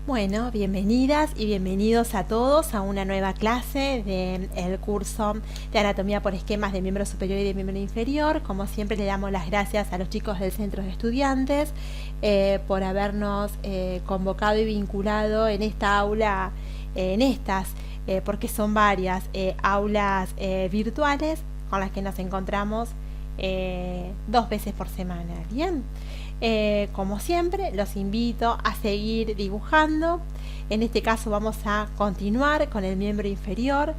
Bueno, bienvenidas y bienvenidos a todos a una nueva clase del curso de Anatomía por Esquemas de Miembro Superior y de Miembro Inferior. Como siempre, le damos las gracias a los chicos del Centro de Estudiantes por habernos convocado y vinculado en esta aula, porque son varias aulas virtuales con las que nos encontramos 2 veces por semana. Bien. Como siempre, los invito a seguir dibujando. En este caso vamos a continuar con el miembro inferior.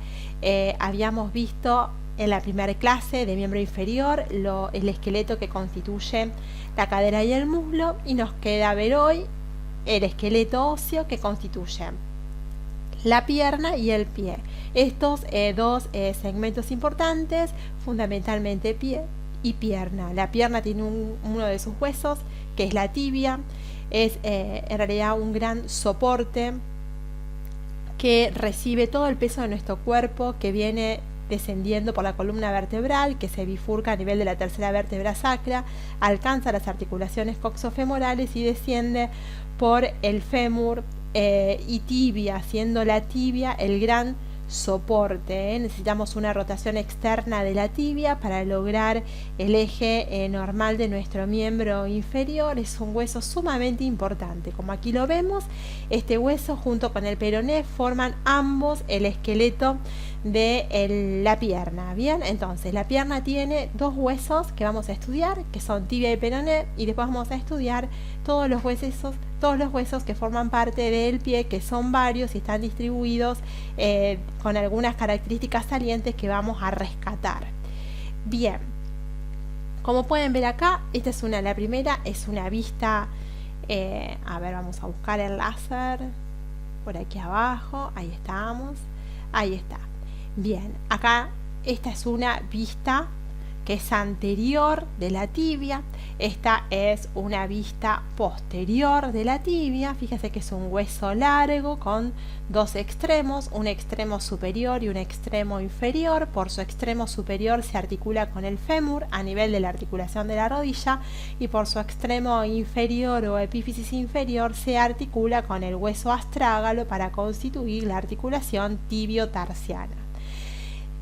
Habíamos visto en la primera clase de miembro inferior el esqueleto que constituye la cadera y el muslo, y nos queda ver hoy el esqueleto óseo que constituye la pierna y el pie. Estos dos segmentos importantes, fundamentalmente pie y pierna. La pierna tiene uno de sus huesos, que es la tibia. Es en realidad un gran soporte que recibe todo el peso de nuestro cuerpo, que viene descendiendo por la columna vertebral, que se bifurca a nivel de la tercera vértebra sacra, alcanza las articulaciones coxofemorales y desciende por el fémur y tibia, siendo la tibia el gran soporte. Necesitamos una rotación externa de la tibia para lograr el eje normal de nuestro miembro inferior. Es un hueso sumamente importante. Como aquí lo vemos, este hueso junto con el peroné forman ambos el esqueleto de la pierna. Bien, entonces la pierna tiene 2 huesos que vamos a estudiar, que son tibia y peroné, y después vamos a estudiar todos los huesos que forman parte del pie, que son varios y están distribuidos con algunas características salientes que vamos a rescatar. Bien, como pueden ver acá, esta es la primera es una vista. A ver, vamos a buscar el láser por aquí abajo. Ahí estamos, ahí está. Bien, acá esta es una vista que es anterior de la tibia. Esta es una vista posterior de la tibia. Fíjese que es un hueso largo con 2 extremos, un extremo superior y un extremo inferior. Por su extremo superior se articula con el fémur a nivel de la articulación de la rodilla, y por su extremo inferior o epífisis inferior se articula con el hueso astrágalo para constituir la articulación tibio-tarsiana.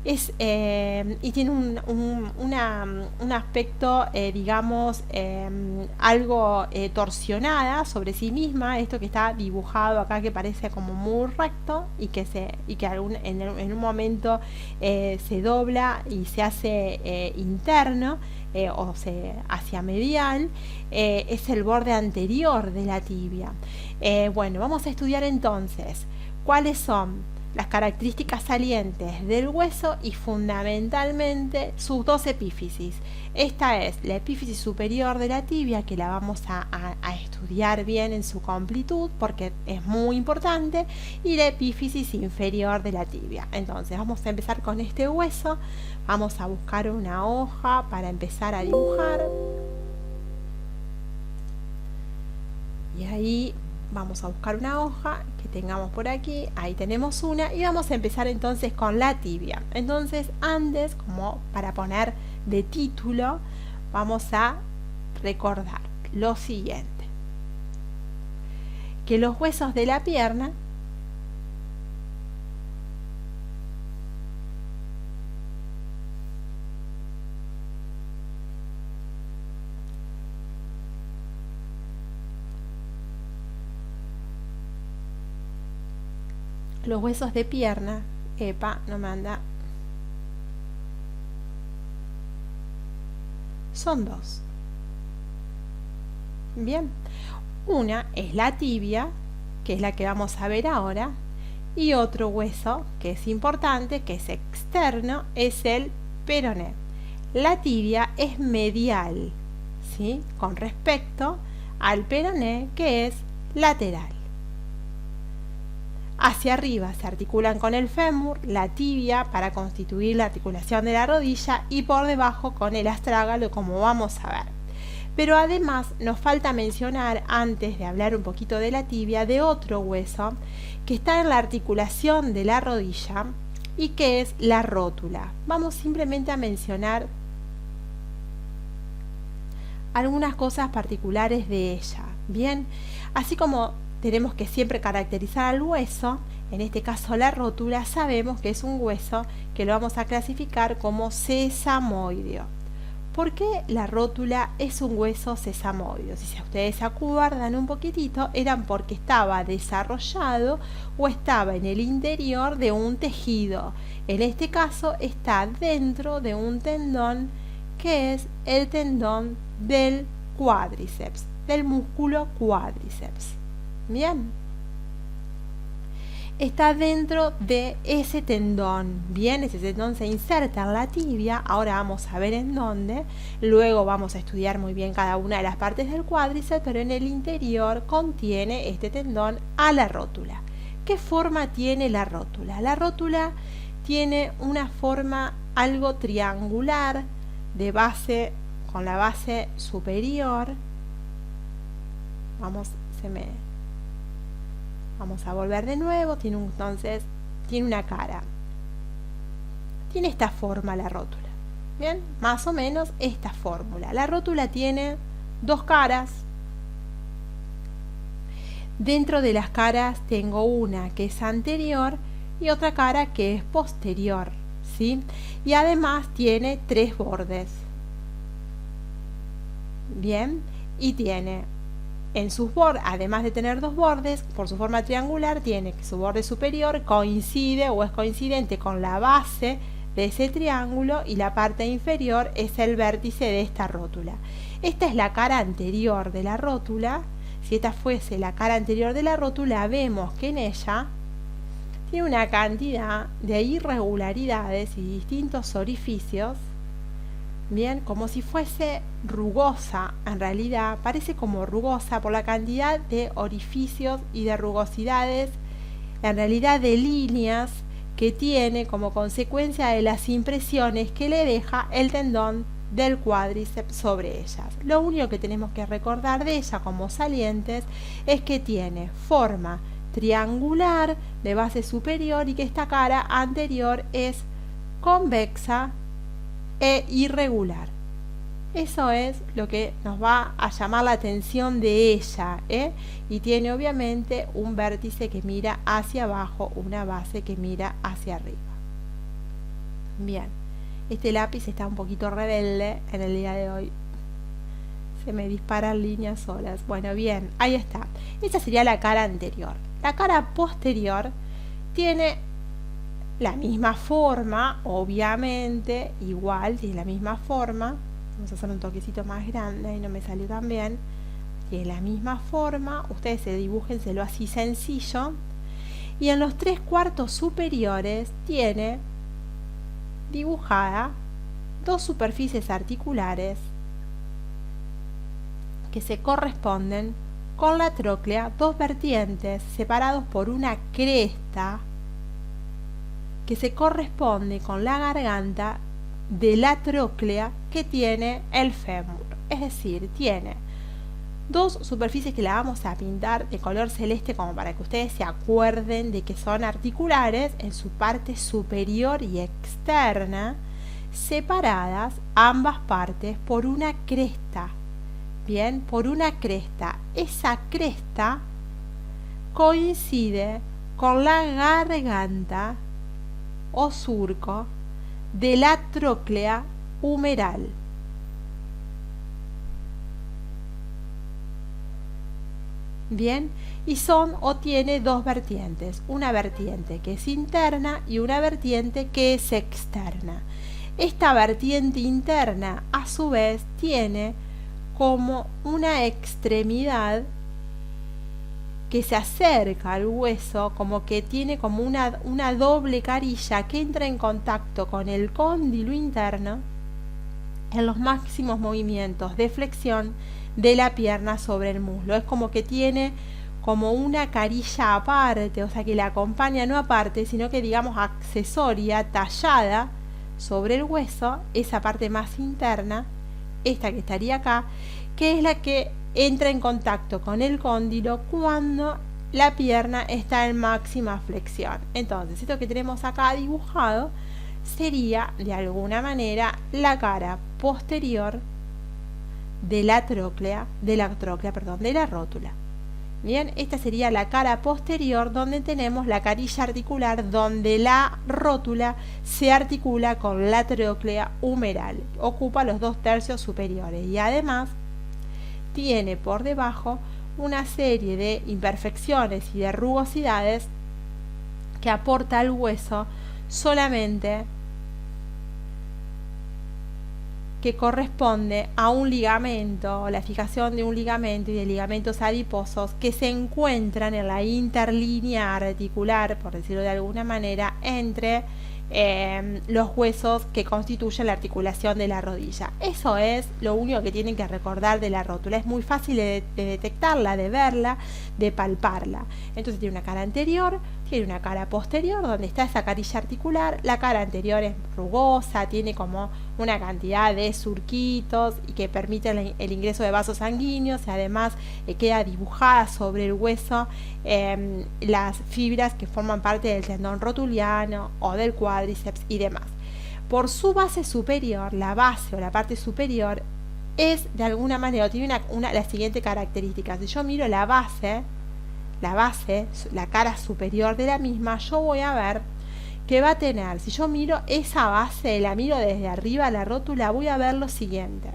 Y tiene un aspecto, digamos, algo torsionada sobre sí misma. Esto que está dibujado acá, que parece como muy recto y que en un momento se dobla y se hace interno hacia medial, es el borde anterior de la tibia. Bueno, vamos a estudiar entonces cuáles son las características salientes del hueso y fundamentalmente sus 2 epífisis. Esta es la epífisis superior de la tibia, que la vamos a estudiar bien en su completud porque es muy importante, y la epífisis inferior de la tibia. Entonces vamos a empezar con este hueso. Vamos a buscar una hoja para empezar a dibujar, y ahí vamos a buscar una hoja que tengamos por aquí. Ahí tenemos una, y vamos a empezar entonces con la tibia. Entonces, antes, como para poner de título, vamos a recordar lo siguiente: que los huesos de la pierna son 2. Bien, una es la tibia, que es la que vamos a ver ahora, y otro hueso que es importante, que es externo, es el peroné. La tibia es medial, ¿sí?, con respecto al peroné, que es lateral. Hacia arriba se articulan con el fémur, la tibia para constituir la articulación de la rodilla, y por debajo con el astrágalo, como vamos a ver. Pero además nos falta mencionar, antes de hablar un poquito de la tibia, de otro hueso que está en la articulación de la rodilla y que es la rótula. Vamos simplemente a mencionar algunas cosas particulares de ella. Bien, así como tenemos que siempre caracterizar al hueso. En este caso la rótula, sabemos que es un hueso que lo vamos a clasificar como sesamoideo. ¿Por qué la rótula es un hueso sesamoideo? Si ustedes se acuerdan un poquitito, eran porque estaba desarrollado o estaba en el interior de un tejido. En este caso está dentro de un tendón que es el tendón del cuádriceps, del músculo cuádriceps. Bien. Está dentro de ese tendón. Bien, ese tendón se inserta en la tibia. Ahora vamos a ver en dónde. Luego vamos a estudiar muy bien cada una de las partes del cuádriceps, pero en el interior contiene este tendón a la rótula. ¿Qué forma tiene la rótula? La rótula tiene una forma algo triangular de base, con la base superior. Vamos a volver de nuevo. Entonces tiene una cara. Tiene esta forma la rótula. Bien, más o menos esta fórmula. La rótula tiene dos caras. Dentro de las caras tengo una que es anterior y otra cara que es posterior, ¿sí? Y además tiene tres bordes. Bien, y tiene en sus bordes, además de tener dos bordes, por su forma triangular, tiene que su borde superior coincide o es coincidente con la base de ese triángulo y la parte inferior es el vértice de esta rótula. Esta es la cara anterior de la rótula. Si esta fuese la cara anterior de la rótula, vemos que en ella tiene una cantidad de irregularidades y distintos orificios. Bien, como si fuese rugosa, en realidad parece como rugosa por la cantidad de orificios y de rugosidades, en realidad de líneas que tiene como consecuencia de las impresiones que le deja el tendón del cuádriceps sobre ellas. Lo único que tenemos que recordar de ella como salientes es que tiene forma triangular de base superior y que esta cara anterior es convexa e irregular. Eso es lo que nos va a llamar la atención de ella, y tiene obviamente un vértice que mira hacia abajo, una base que mira hacia arriba. Bien, este lápiz está un poquito rebelde en el día de hoy. Se me disparan líneas solas. Bueno, bien, ahí está. Esa sería la cara anterior. La cara posterior tiene la misma forma, obviamente, igual, tiene la misma forma. Vamos a hacer un toquecito más grande y no me salió tan bien. Tiene la misma forma, ustedes dibújenselo así sencillo. Y en los 3/4 superiores tiene dibujada dos superficies articulares que se corresponden con la tróclea, dos vertientes separados por una cresta que se corresponde con la garganta de la tróclea que tiene el fémur. Es decir, tiene dos superficies que la vamos a pintar de color celeste como para que ustedes se acuerden de que son articulares en su parte superior y externa, separadas ambas partes por una cresta. Bien, por una cresta. Esa cresta coincide con la garganta o surco de la tróclea humeral. Bien, y son o tiene dos vertientes, una vertiente que es interna y una vertiente que es externa. Esta vertiente interna, a su vez, tiene como una extremidad que se acerca al hueso, como que tiene como una doble carilla que entra en contacto con el cóndilo interno en los máximos movimientos de flexión de la pierna sobre el muslo. Es como que tiene como una carilla aparte, o sea que la acompaña no aparte, sino que digamos accesoria, tallada sobre el hueso, esa parte más interna, esta que estaría acá, que es la que entra en contacto con el cóndilo cuando la pierna está en máxima flexión. Entonces, esto que tenemos acá dibujado sería, de alguna manera, la cara posterior de la rótula. Bien, esta sería la cara posterior, donde tenemos la carilla articular, donde la rótula se articula con la trochlea humeral, ocupa los 2/3 superiores y además tiene por debajo una serie de imperfecciones y de rugosidades que aporta al hueso solamente que corresponde a un ligamento, la fijación de un ligamento y de ligamentos adiposos que se encuentran en la interlínea articular, por decirlo de alguna manera, entre los huesos que constituyen la articulación de la rodilla. Eso es lo único que tienen que recordar de la rótula. Es muy fácil de detectarla, de verla, de palparla. Entonces tiene una cara anterior, tiene una cara posterior donde está esa carilla articular. La cara anterior es rugosa, tiene como una cantidad de surquitos y que permiten el ingreso de vasos sanguíneos y además queda dibujada sobre el hueso las fibras que forman parte del tendón rotuliano o del cuádriceps y demás. Por su base superior, la base o la parte superior es de alguna manera, tiene la siguiente característica. Si yo miro la base, la cara superior de la misma, yo voy a ver que va a tener, si yo miro esa base, la miro desde arriba, la rótula, voy a ver lo siguiente.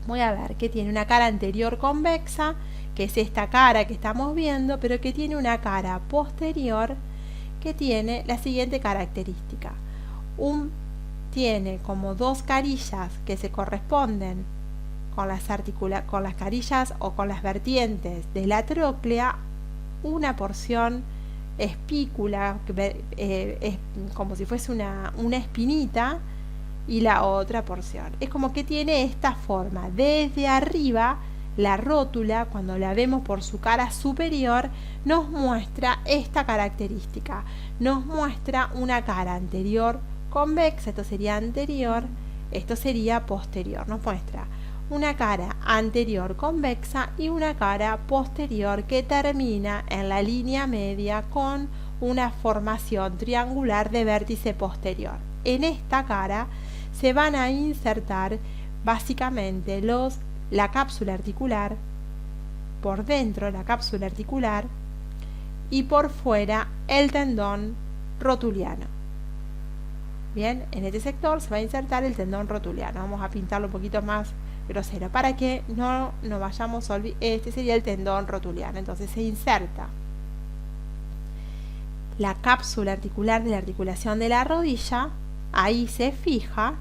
Voy a ver que tiene una cara anterior convexa, que es esta cara que estamos viendo, pero que tiene una cara posterior que tiene la siguiente característica. Tiene como dos carillas que se corresponden con las carillas o con las vertientes de la tróclea, una porción espícula, es como si fuese una espinita, y la otra porción. Es como que tiene esta forma. Desde arriba, la rótula, cuando la vemos por su cara superior, nos muestra esta característica. Nos muestra una cara anterior convexa, esto sería anterior, esto sería posterior. Nos muestra una cara anterior convexa y una cara posterior que termina en la línea media con una formación triangular de vértice posterior. En esta cara se van a insertar básicamente la cápsula articular, por dentro la cápsula articular y por fuera el tendón rotuliano. Bien, en este sector se va a insertar el tendón rotuliano. Vamos a pintarlo un poquito más grosero para que no nos vayamos a olvidar. Este sería el tendón rotuliano. Entonces se inserta la cápsula articular de la articulación de la rodilla, ahí se fija,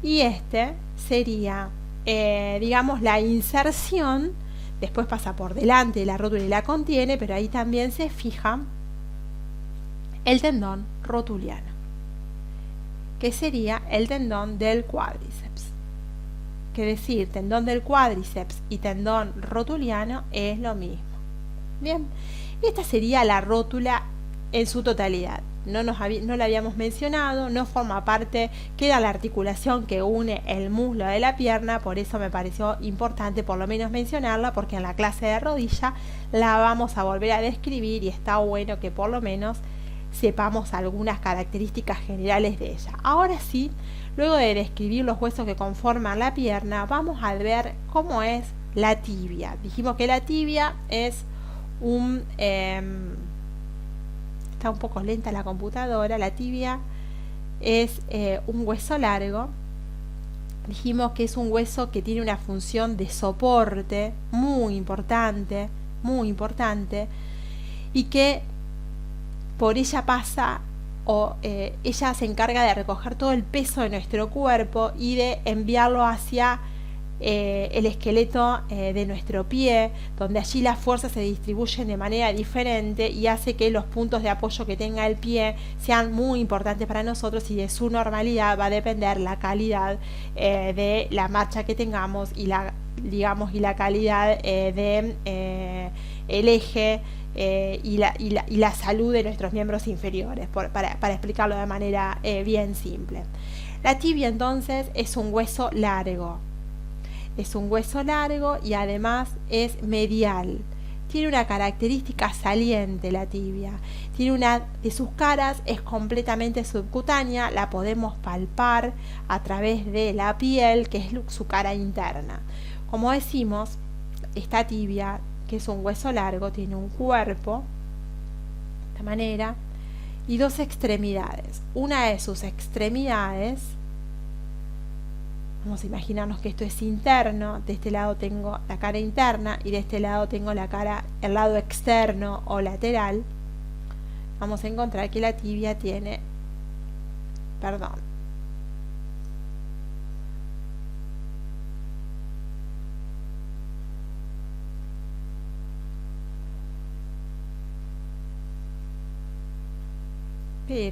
y este sería, digamos, la inserción. Después pasa por delante de la rótula y la contiene, pero ahí también se fija el tendón rotuliano, que sería el tendón del cuádriceps. Que decir, tendón del cuádriceps y tendón rotuliano es lo mismo. Bien, esta sería la rótula en su totalidad. No la habíamos mencionado, no forma parte, queda la articulación que une el muslo de la pierna, por eso me pareció importante por lo menos mencionarla, porque en la clase de rodilla la vamos a volver a describir y está bueno que por lo menos sepamos algunas características generales de ella. Ahora sí, luego de describir los huesos que conforman la pierna, vamos a ver cómo es la tibia. Dijimos que la tibia es está un poco lenta la computadora. La tibia es un hueso largo. Dijimos que es un hueso que tiene una función de soporte muy importante, y que por ella pasa ella se encarga de recoger todo el peso de nuestro cuerpo y de enviarlo hacia el esqueleto de nuestro pie, donde allí las fuerzas se distribuyen de manera diferente y hace que los puntos de apoyo que tenga el pie sean muy importantes para nosotros, y de su normalidad va a depender la calidad de la marcha que tengamos y la calidad de el eje y la salud de nuestros miembros inferiores, para explicarlo de manera bien simple. La tibia entonces es un hueso largo. Es un hueso largo y además es medial. Tiene una característica saliente la tibia. Tiene una de sus caras, es completamente subcutánea, la podemos palpar a través de la piel, que es su cara interna. Como decimos, esta tibia, que es un hueso largo, tiene un cuerpo, de esta manera, y dos extremidades. Una de sus extremidades, vamos a imaginarnos que esto es interno, de este lado tengo la cara interna y de este lado tengo el lado externo o lateral. Vamos a encontrar que la tibia tiene, pero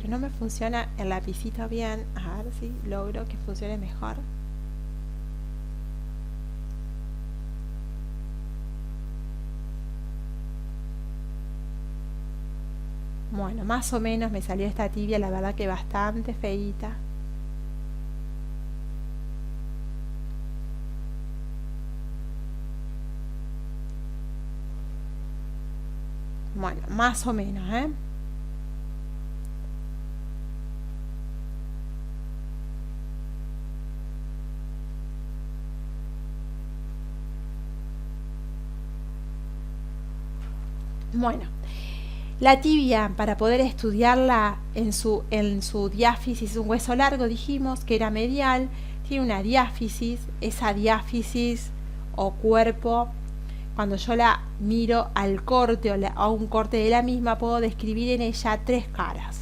no me funciona el lapicito bien. A ver si logro que funcione mejor. Bueno, más o menos me salió esta tibia, la verdad que bastante feíta. Bueno, más o menos, ¿eh? Bueno, la tibia, para poder estudiarla en su diáfisis, un hueso largo, dijimos que era medial, tiene una diáfisis. Esa diáfisis o cuerpo, cuando yo la miro al corte o a un corte de la misma, puedo describir en ella tres caras.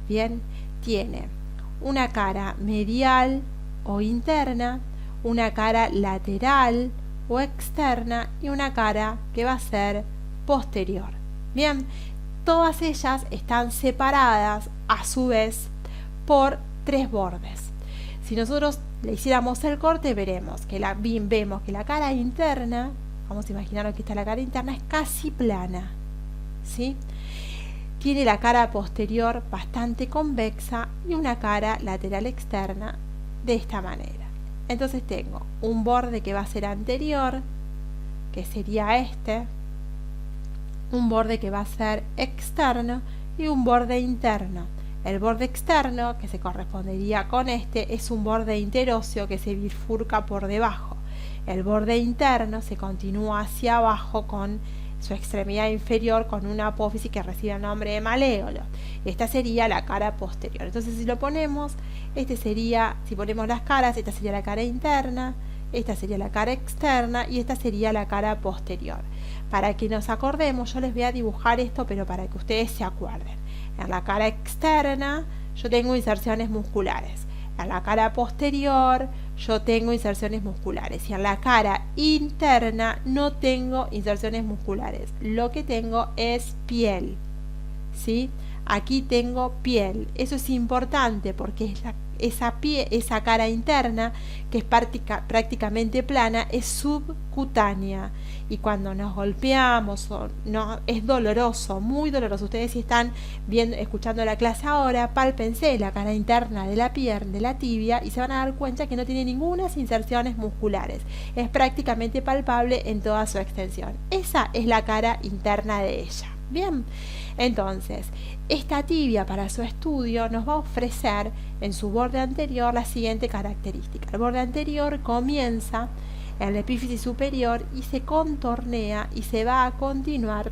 Bien, tiene una cara medial o interna, una cara lateral o externa y una cara que va a ser posterior. Bien, todas ellas están separadas a su vez por tres bordes. Si nosotros le hiciéramos el corte, vemos que la cara interna, vamos a imaginar que está la cara interna, es casi plana, ¿sí? Tiene la cara posterior bastante convexa y una cara lateral externa de esta manera. Entonces tengo un borde que va a ser anterior, que sería este, un borde que va a ser externo y un borde interno. El borde externo, que se correspondería con este, es un borde interóseo que se bifurca por debajo. El borde interno se continúa hacia abajo con su extremidad inferior con una apófisis que recibe el nombre de maléolo. Esta sería la cara posterior. Entonces, si lo ponemos, si ponemos las caras, esta sería la cara interna, esta sería la cara externa y esta sería la cara posterior. Para que nos acordemos, yo les voy a dibujar esto, pero para que ustedes se acuerden. En la cara externa yo tengo inserciones musculares. En la cara posterior yo tengo inserciones musculares. Y en la cara interna no tengo inserciones musculares. Lo que tengo es piel, ¿sí? Aquí tengo piel. Eso es importante porque esa cara interna, que es prácticamente plana, es subcutánea. Y cuando nos golpeamos, es doloroso, muy doloroso. Ustedes, si están escuchando la clase ahora, pálpense la cara interna de la pierna, de la tibia, y se van a dar cuenta que no tiene ninguna inserciones musculares. Es prácticamente palpable en toda su extensión. Esa es la cara interna de ella. Bien, entonces, esta tibia para su estudio nos va a ofrecer en su borde anterior la siguiente característica. El borde anterior comienza en la epífisis superior y se contornea y se va a continuar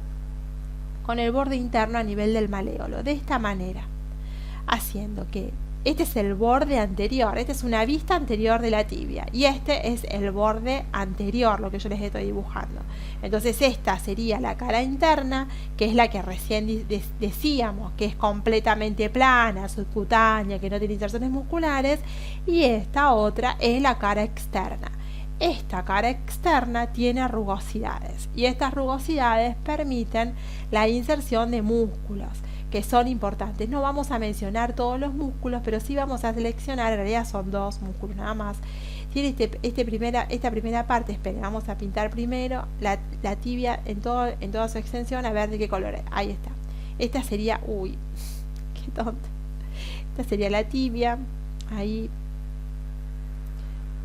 con el borde interno a nivel del maléolo, de esta manera, haciendo que este es el borde anterior, esta es una vista anterior de la tibia y este es el borde anterior, lo que yo les estoy dibujando. Entonces esta sería la cara interna, que es la que recién decíamos que es completamente plana, subcutánea, que no tiene inserciones musculares, y esta otra es la cara externa. Esta cara externa tiene rugosidades y estas rugosidades permiten la inserción de músculos que son importantes. No vamos a mencionar todos los músculos, pero sí vamos a seleccionar, en realidad son dos músculos nada más. Tiene esta primera parte, esperen, vamos a pintar primero la tibia en toda su extensión, a ver de qué color es. Ahí está. Esta sería, uy, qué tonta. Esta sería la tibia, ahí.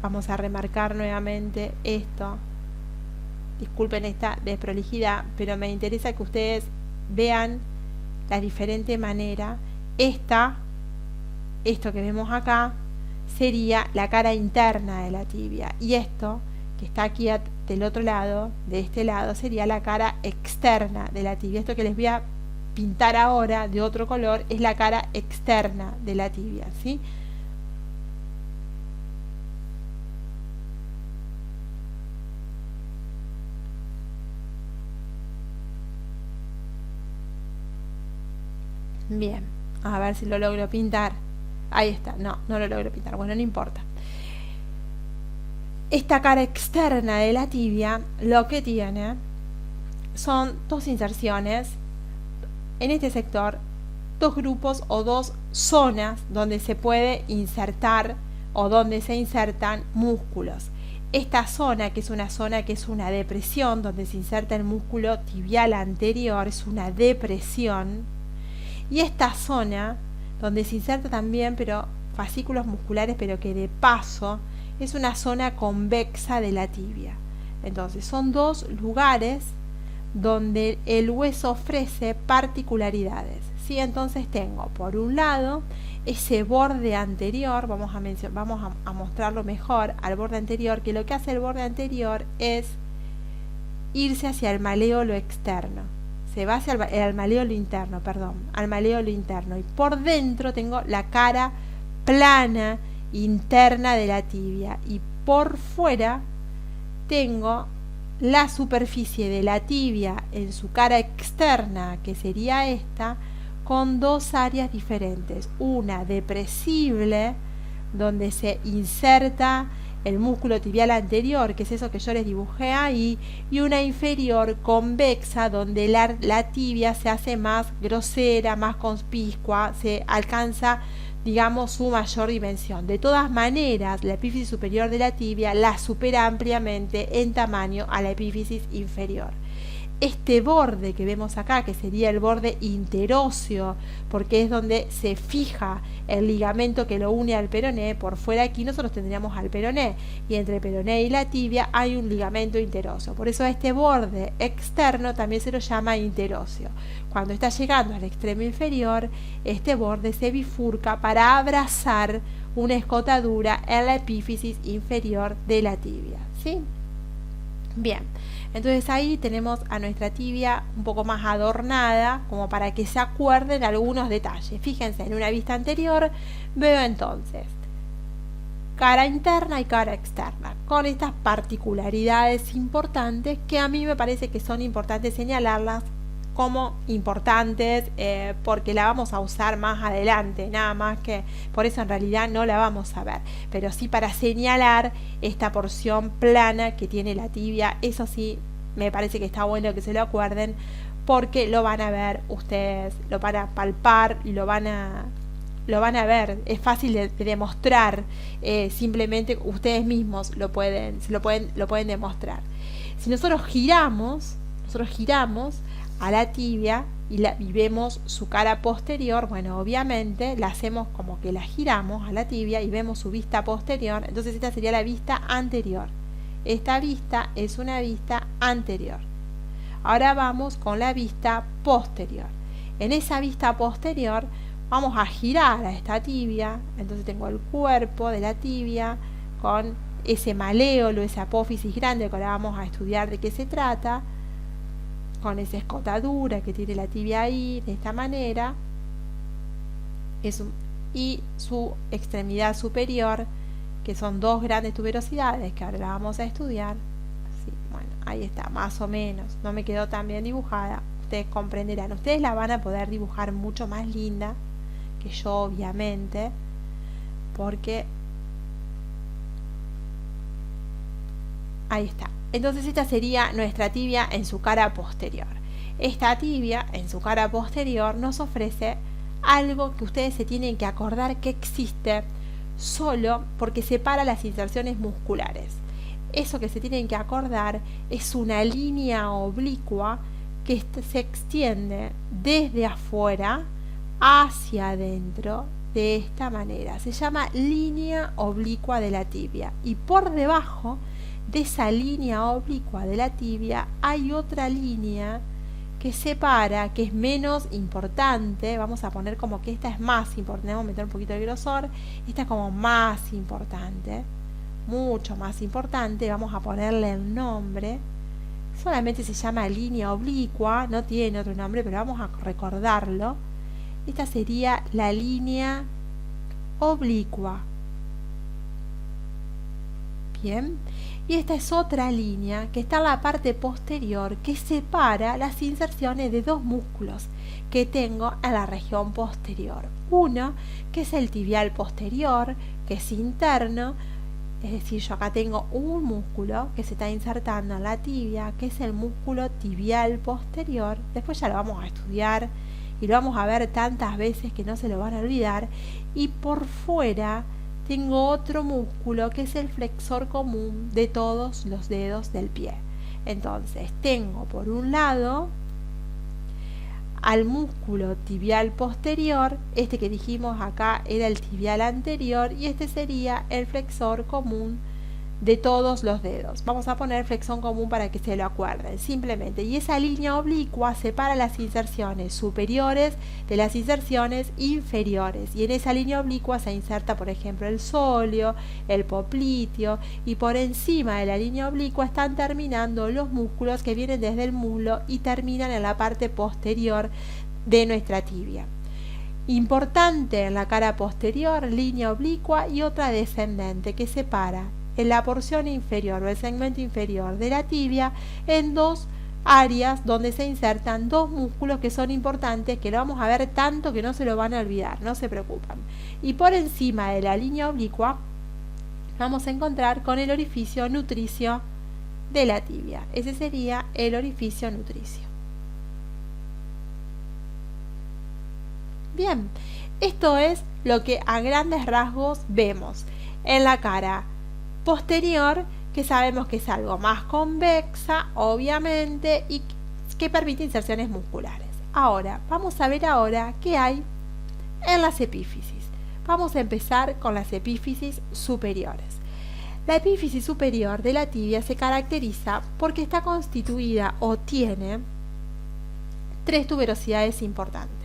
Vamos a remarcar nuevamente esto. Disculpen esta desprolijidad, pero me interesa que ustedes vean la diferente manera. Esto que vemos acá sería la cara interna de la tibia y esto que está aquí del otro lado, de este lado, sería la cara externa de la tibia. Esto que les voy a pintar ahora de otro color es la cara externa de la tibia, ¿sí? Bien, a ver si lo logro pintar. Ahí está, no lo logro pintar, bueno, no importa. Esta cara externa de la tibia lo que tiene son dos inserciones en este sector, dos grupos o dos zonas donde se puede insertar o donde se insertan músculos. Esta zona, que es una depresión, donde se inserta el músculo tibial anterior, es una depresión. Y esta zona, donde se inserta también, pero fascículos musculares, pero que de paso, es una zona convexa de la tibia. Entonces, son dos lugares donde el hueso ofrece particularidades, ¿sí? Entonces tengo, por un lado, ese borde anterior, vamos a mostrarlo mejor al borde anterior, que lo que hace el borde anterior es irse hacia el maléolo externo. Se va hacia el maléolo interno, al maléolo interno. Y por dentro tengo la cara plana interna de la tibia. Y por fuera tengo la superficie de la tibia en su cara externa, que sería esta, con dos áreas diferentes. Una depresible, donde se inserta el músculo tibial anterior, que es eso que yo les dibujé ahí, y una inferior convexa, donde la tibia se hace más grosera, más conspicua, se alcanza, digamos, su mayor dimensión. De todas maneras, la epífisis superior de la tibia la supera ampliamente en tamaño a la epífisis inferior. Este borde que vemos acá, que sería el borde interóseo, porque es donde se fija el ligamento que lo une al peroné, por fuera aquí nosotros tendríamos al peroné, y entre el peroné y la tibia hay un ligamento interóseo. Por eso a este borde externo también se lo llama interóseo. Cuando está llegando al extremo inferior, este borde se bifurca para abrazar una escotadura en la epífisis inferior de la tibia, ¿sí? Bien, entonces ahí tenemos a nuestra tibia un poco más adornada, como para que se acuerden algunos detalles. Fíjense, en una vista anterior veo entonces cara interna y cara externa, con estas particularidades importantes que a mí me parece que son importantes señalarlas como importantes, porque la vamos a usar más adelante, nada más que por eso en realidad no la vamos a ver, pero sí para señalar esta porción plana que tiene la tibia. Eso sí me parece que está bueno que se lo acuerden, porque lo van a ver ustedes, lo van a palpar y lo van a ver, es fácil de demostrar, simplemente ustedes mismos lo pueden demostrar. Si nosotros giramos a la tibia y vemos su cara posterior, bueno, obviamente la hacemos como que la giramos a la tibia y vemos su vista posterior. Entonces esta sería la vista anterior. Esta vista es una vista anterior. Ahora vamos con la vista posterior. En esa vista posterior vamos a girar a esta tibia. Entonces tengo el cuerpo de la tibia con ese maléolo, esa apófisis grande, que ahora vamos a estudiar de qué se trata, con esa escotadura que tiene la tibia ahí, de esta manera, y su extremidad superior, que son dos grandes tuberosidades, que ahora la vamos a estudiar. Así, bueno, ahí está, más o menos, no me quedó tan bien dibujada, ustedes comprenderán, ustedes la van a poder dibujar mucho más linda que yo, obviamente, porque ahí está. Entonces esta sería nuestra tibia en su cara posterior. Esta tibia en su cara posterior nos ofrece algo que ustedes se tienen que acordar que existe solo porque separa las inserciones musculares. Eso que se tienen que acordar es una línea oblicua que se extiende desde afuera hacia adentro de esta manera. Se llama línea oblicua de la tibia, y por debajo de esa línea oblicua de la tibia hay otra línea que separa, que es menos importante. Vamos a poner como que esta es más importante, vamos a meter un poquito de grosor, esta es como más importante, mucho más importante, vamos a ponerle el nombre. Solamente se llama línea oblicua, no tiene otro nombre, pero vamos a recordarlo. Esta sería la línea oblicua. Bien, y esta es otra línea que está en la parte posterior que separa las inserciones de dos músculos que tengo en la región posterior. Uno, que es el tibial posterior, que es interno, es decir, yo acá tengo un músculo que se está insertando en la tibia, que es el músculo tibial posterior. Después ya lo vamos a estudiar y lo vamos a ver tantas veces que no se lo van a olvidar. Y por fuera tengo otro músculo que es el flexor común de todos los dedos del pie. Entonces tengo por un lado al músculo tibial posterior, este que dijimos acá era el tibial anterior y este sería el flexor común de todos los dedos. Vamos a poner flexón común para que se lo acuerden, simplemente. Y esa línea oblicua separa las inserciones superiores de las inserciones inferiores. Y en esa línea oblicua se inserta, por ejemplo, el sóleo, el popliteo, y por encima de la línea oblicua están terminando los músculos que vienen desde el muslo y terminan en la parte posterior de nuestra tibia. Importante en la cara posterior, línea oblicua y otra descendente que separa en la porción inferior o el segmento inferior de la tibia en dos áreas donde se insertan dos músculos que son importantes, que lo vamos a ver tanto que no se lo van a olvidar, no se preocupen. Y por encima de la línea oblicua vamos a encontrar con el orificio nutricio de la tibia. Ese sería el orificio nutricio. Bien, esto es lo que a grandes rasgos vemos en la cara posterior, que sabemos que es algo más convexa, obviamente, y que permite inserciones musculares. Ahora, vamos a ver qué hay en las epífisis. Vamos a empezar con las epífisis superiores. La epífisis superior de la tibia se caracteriza porque está constituida o tiene tres tuberosidades importantes.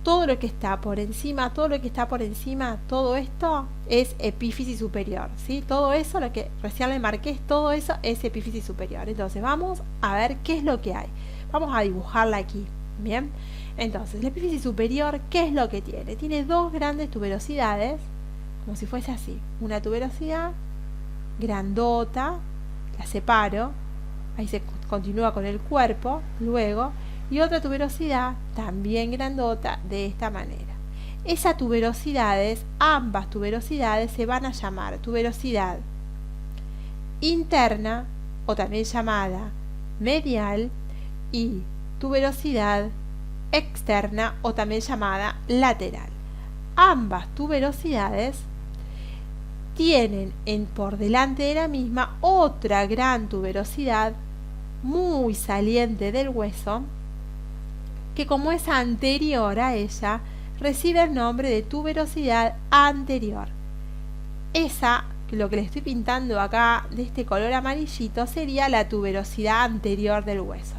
Todo lo que está por encima, todo esto es epífisis superior, ¿sí? Todo eso, lo que recién le marqué, todo eso es epífisis superior. Entonces vamos a ver qué es lo que hay. Vamos a dibujarla aquí, ¿bien? Entonces, la epífisis superior, ¿qué es lo que tiene? Tiene dos grandes tuberosidades, como si fuese así. Una tuberosidad grandota, la separo, ahí se continúa con el cuerpo, luego, y otra tuberosidad también grandota de esta manera. Esas tuberosidades, ambas tuberosidades se van a llamar tuberosidad interna o también llamada medial y tuberosidad externa o también llamada lateral. Ambas tuberosidades tienen por delante de la misma otra gran tuberosidad muy saliente del hueso, que como es anterior a ella, recibe el nombre de tuberosidad anterior. Esa, lo que le estoy pintando acá de este color amarillito, sería la tuberosidad anterior del hueso.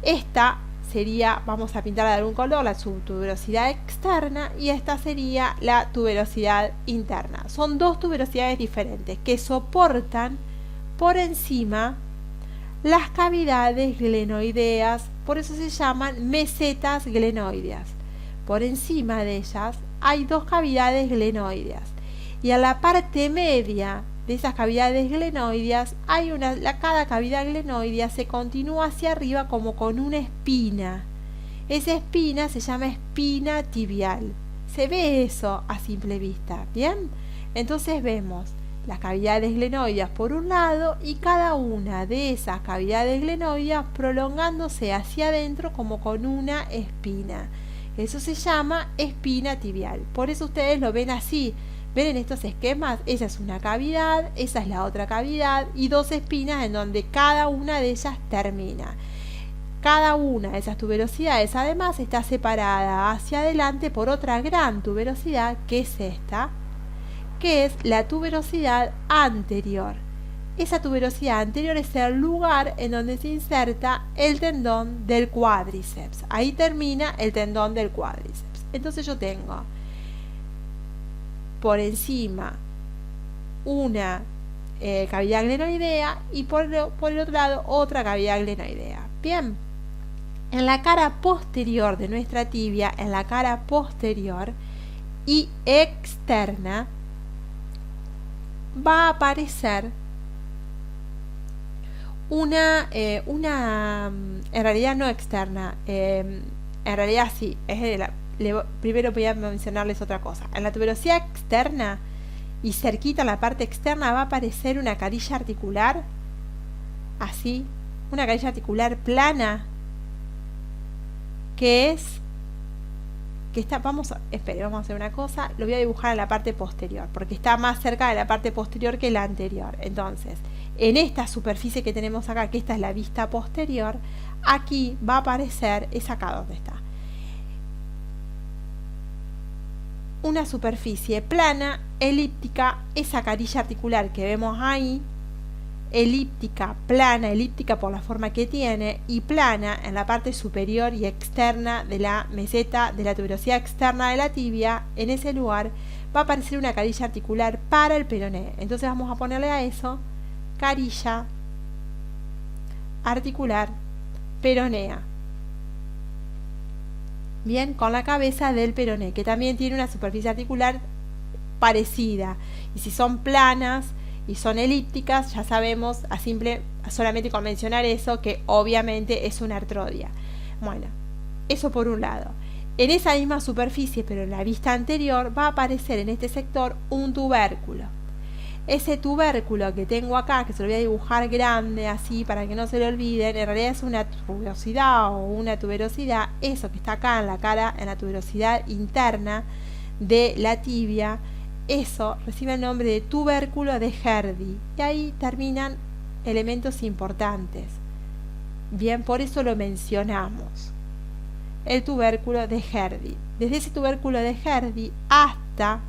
Esta sería, vamos a pintarla de algún color, la tuberosidad externa, y esta sería la tuberosidad interna. Son dos tuberosidades diferentes que soportan por encima las cavidades glenoideas, por eso se llaman mesetas glenoideas. Por encima de ellas hay dos cavidades glenoideas y a la parte media de esas cavidades glenoideas hay cada cavidad glenoidea se continúa hacia arriba como con una espina. Esa espina se llama espina tibial. Se ve eso a simple vista, ¿bien? Entonces vemos las cavidades glenoideas por un lado y cada una de esas cavidades glenoideas prolongándose hacia adentro como con una espina. Eso se llama espina tibial. Por eso ustedes lo ven así. ¿Ven en estos esquemas? Esa es una cavidad, esa es la otra cavidad y dos espinas en donde cada una de ellas termina. Cada una de esas tuberosidades además está separada hacia adelante por otra gran tuberosidad que es esta, que es la tuberosidad anterior. Esa tuberosidad anterior es el lugar en donde se inserta el tendón del cuádriceps. Ahí termina el tendón del cuádriceps. Entonces yo tengo por encima una cavidad glenoidea y por el otro lado otra cavidad glenoidea. Bien, en la cara posterior de nuestra tibia, en la cara posterior y externa, va a aparecer en realidad no externa, en realidad sí, primero voy a mencionarles otra cosa. En la tuberosidad externa y cerquita en la parte externa va a aparecer una carilla articular, así, una carilla articular plana, vamos a hacer una cosa, lo voy a dibujar en la parte posterior, porque está más cerca de la parte posterior que la anterior. Entonces, en esta superficie que tenemos acá, que esta es la vista posterior, aquí va a aparecer, es acá donde está, una superficie plana, elíptica, esa carilla articular que vemos ahí, elíptica, plana, elíptica por la forma que tiene, y plana en la parte superior y externa de la meseta de la tuberosidad externa de la tibia. En ese lugar va a aparecer una carilla articular para el peroné. Entonces vamos a ponerle a eso carilla articular peronea. Bien, con la cabeza del peroné, que también tiene una superficie articular parecida. Y si son planas y son elípticas, ya sabemos, solamente con mencionar eso, que obviamente es una artrodia. Bueno, eso por un lado. En esa misma superficie, pero en la vista anterior, va a aparecer en este sector un tubérculo. Ese tubérculo que tengo acá, que se lo voy a dibujar grande así para que no se lo olviden, en realidad es una tuberosidad o una tuberosidad, eso que está acá en la cara, en la tuberosidad interna de la tibia, eso recibe el nombre de tubérculo de Gerdi, y ahí terminan elementos importantes. Bien, por eso lo mencionamos, el tubérculo de Gerdi. Desde ese tubérculo de Gerdi hasta,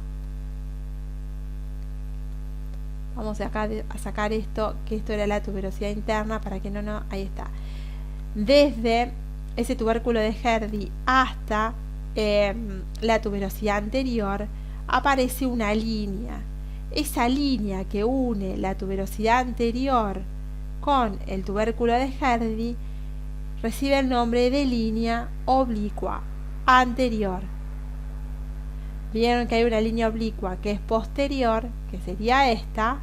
vamos acá a sacar esto, que esto era la tuberosidad interna, para que ahí está. Desde ese tubérculo de Gerdi hasta la tuberosidad anterior aparece una línea. Esa línea que une la tuberosidad anterior con el tubérculo de Gerdi recibe el nombre de línea oblicua anterior. Vieron que hay una línea oblicua que es posterior, que sería esta,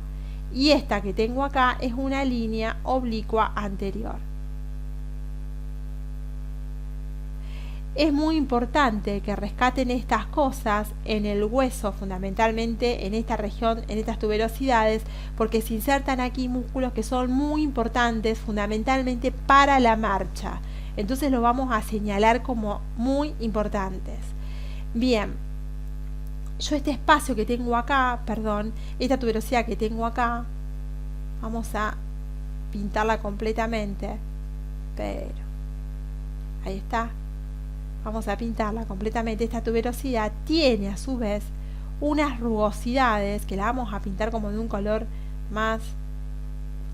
y esta que tengo acá es una línea oblicua anterior. Es muy importante que rescaten estas cosas en el hueso, fundamentalmente en esta región, en estas tuberosidades, porque se insertan aquí músculos que son muy importantes fundamentalmente para la marcha. Entonces lo vamos a señalar como muy importantes. Bien, yo este espacio que tengo acá, esta tuberosidad que tengo acá, vamos a pintarla completamente, pero ahí está. Vamos a pintarla completamente. Esta tuberosidad tiene a su vez unas rugosidades, que la vamos a pintar como de un color más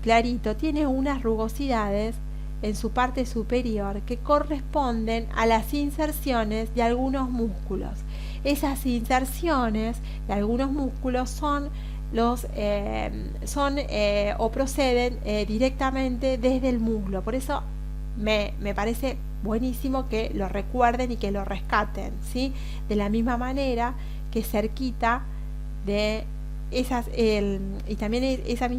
clarito. Tiene unas rugosidades en su parte superior que corresponden a las inserciones de algunos músculos. Esas inserciones de algunos músculos o proceden directamente desde el muslo. Por eso me parece buenísimo que lo recuerden y que lo rescaten, ¿sí? De la misma manera que cerquita de esas y también esas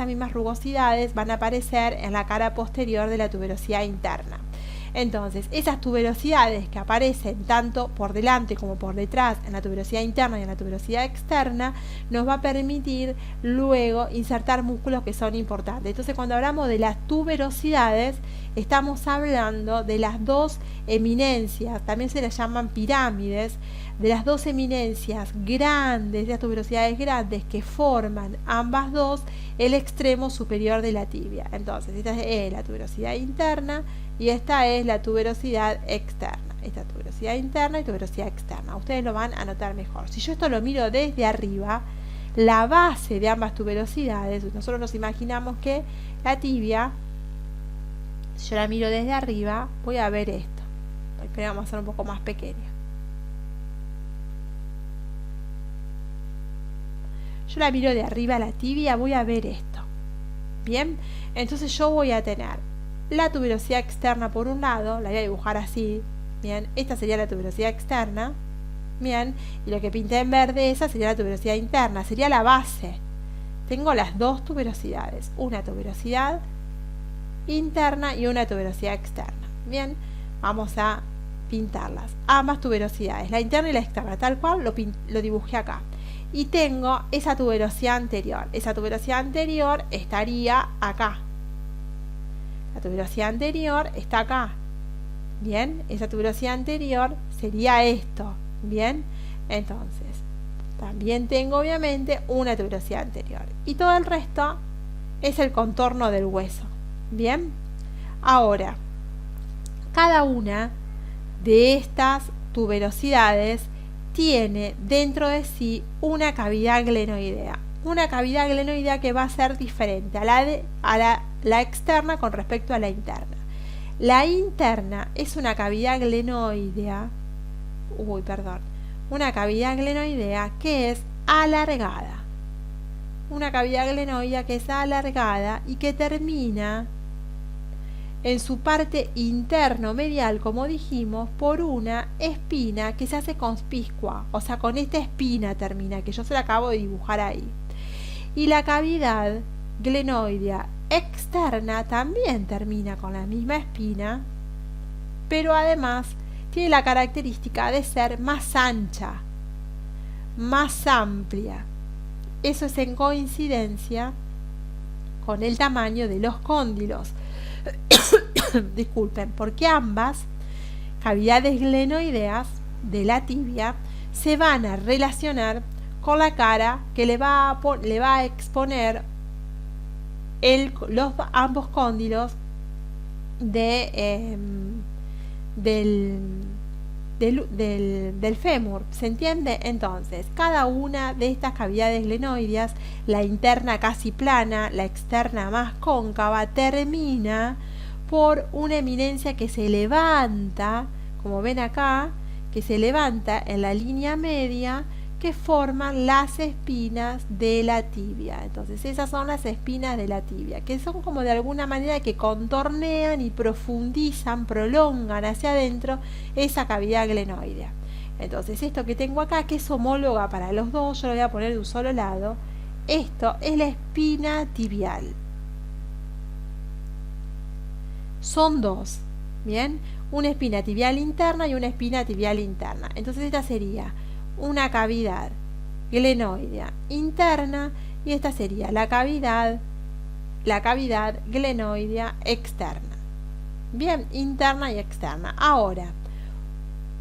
mismas rugosidades van a aparecer en la cara posterior de la tuberosidad interna. Entonces, esas tuberosidades que aparecen tanto por delante como por detrás en la tuberosidad interna y en la tuberosidad externa nos va a permitir luego insertar músculos que son importantes. Entonces, cuando hablamos de las tuberosidades, estamos hablando de las dos eminencias, también se las llaman pirámides, de las dos eminencias grandes, de las tuberosidades grandes que forman ambas dos el extremo superior de la tibia. Entonces, esta es la tuberosidad interna y esta es la tuberosidad externa. Esta tuberosidad interna y tuberosidad externa. Ustedes lo van a notar mejor. Si yo esto lo miro desde arriba, la base de ambas tuberosidades, nosotros nos imaginamos que la tibia, si yo la miro desde arriba, voy a ver esto. Pero vamos a hacer un poco más pequeño. yo la miro de arriba a la tibia, voy a ver esto. Bien, entonces yo voy a tener la tuberosidad externa por un lado, la voy a dibujar así, bien, esta sería la tuberosidad externa, bien, y lo que pinté en verde, esa sería la tuberosidad interna, sería la base. Tengo las dos tuberosidades, una tuberosidad interna y una tuberosidad externa. Bien, vamos a pintarlas, ambas tuberosidades, la interna y la externa, tal cual lo dibujé acá. Y tengo esa tuberosidad anterior estaría acá. La tuberosidad anterior está acá. Bien, esa tuberosidad anterior sería esto. Bien, entonces también tengo obviamente una tuberosidad anterior. Y todo el resto es el contorno del hueso. Bien, ahora, cada una de estas tuberosidades tiene dentro de sí una cavidad glenoidea. Una cavidad glenoidea que va a ser diferente a la externa con respecto a la interna. La interna es una cavidad glenoidea, una cavidad glenoidea que es alargada. Una cavidad glenoidea que es alargada y que termina en su parte interno-medial, como dijimos, por una espina que se hace conspicua, o sea, con esta espina termina, que yo se la acabo de dibujar ahí. Y la cavidad glenoidea externa también termina con la misma espina, pero además tiene la característica de ser más ancha, más amplia. Eso es en coincidencia con el tamaño de los cóndilos. Disculpen, porque ambas cavidades glenoideas de la tibia se van a relacionar con la cara que le va a exponer ambos cóndilos del fémur. ¿Se entiende? Entonces, cada una de estas cavidades glenoideas, la interna casi plana, la externa más cóncava, termina por una eminencia que se levanta, como ven acá, que se levanta en la línea media que forman las espinas de la tibia. Entonces esas son las espinas de la tibia, que son como de alguna manera que contornean y profundizan, prolongan hacia adentro esa cavidad glenoidea. Entonces esto que tengo acá, que es homóloga para los dos, yo lo voy a poner de un solo lado, esto es la espina tibial. Son dos, ¿bien? Una espina tibial interna y una espina tibial interna. Entonces esta sería una cavidad glenoidea interna y esta sería la cavidad glenoidea externa. Bien, interna y externa. Ahora,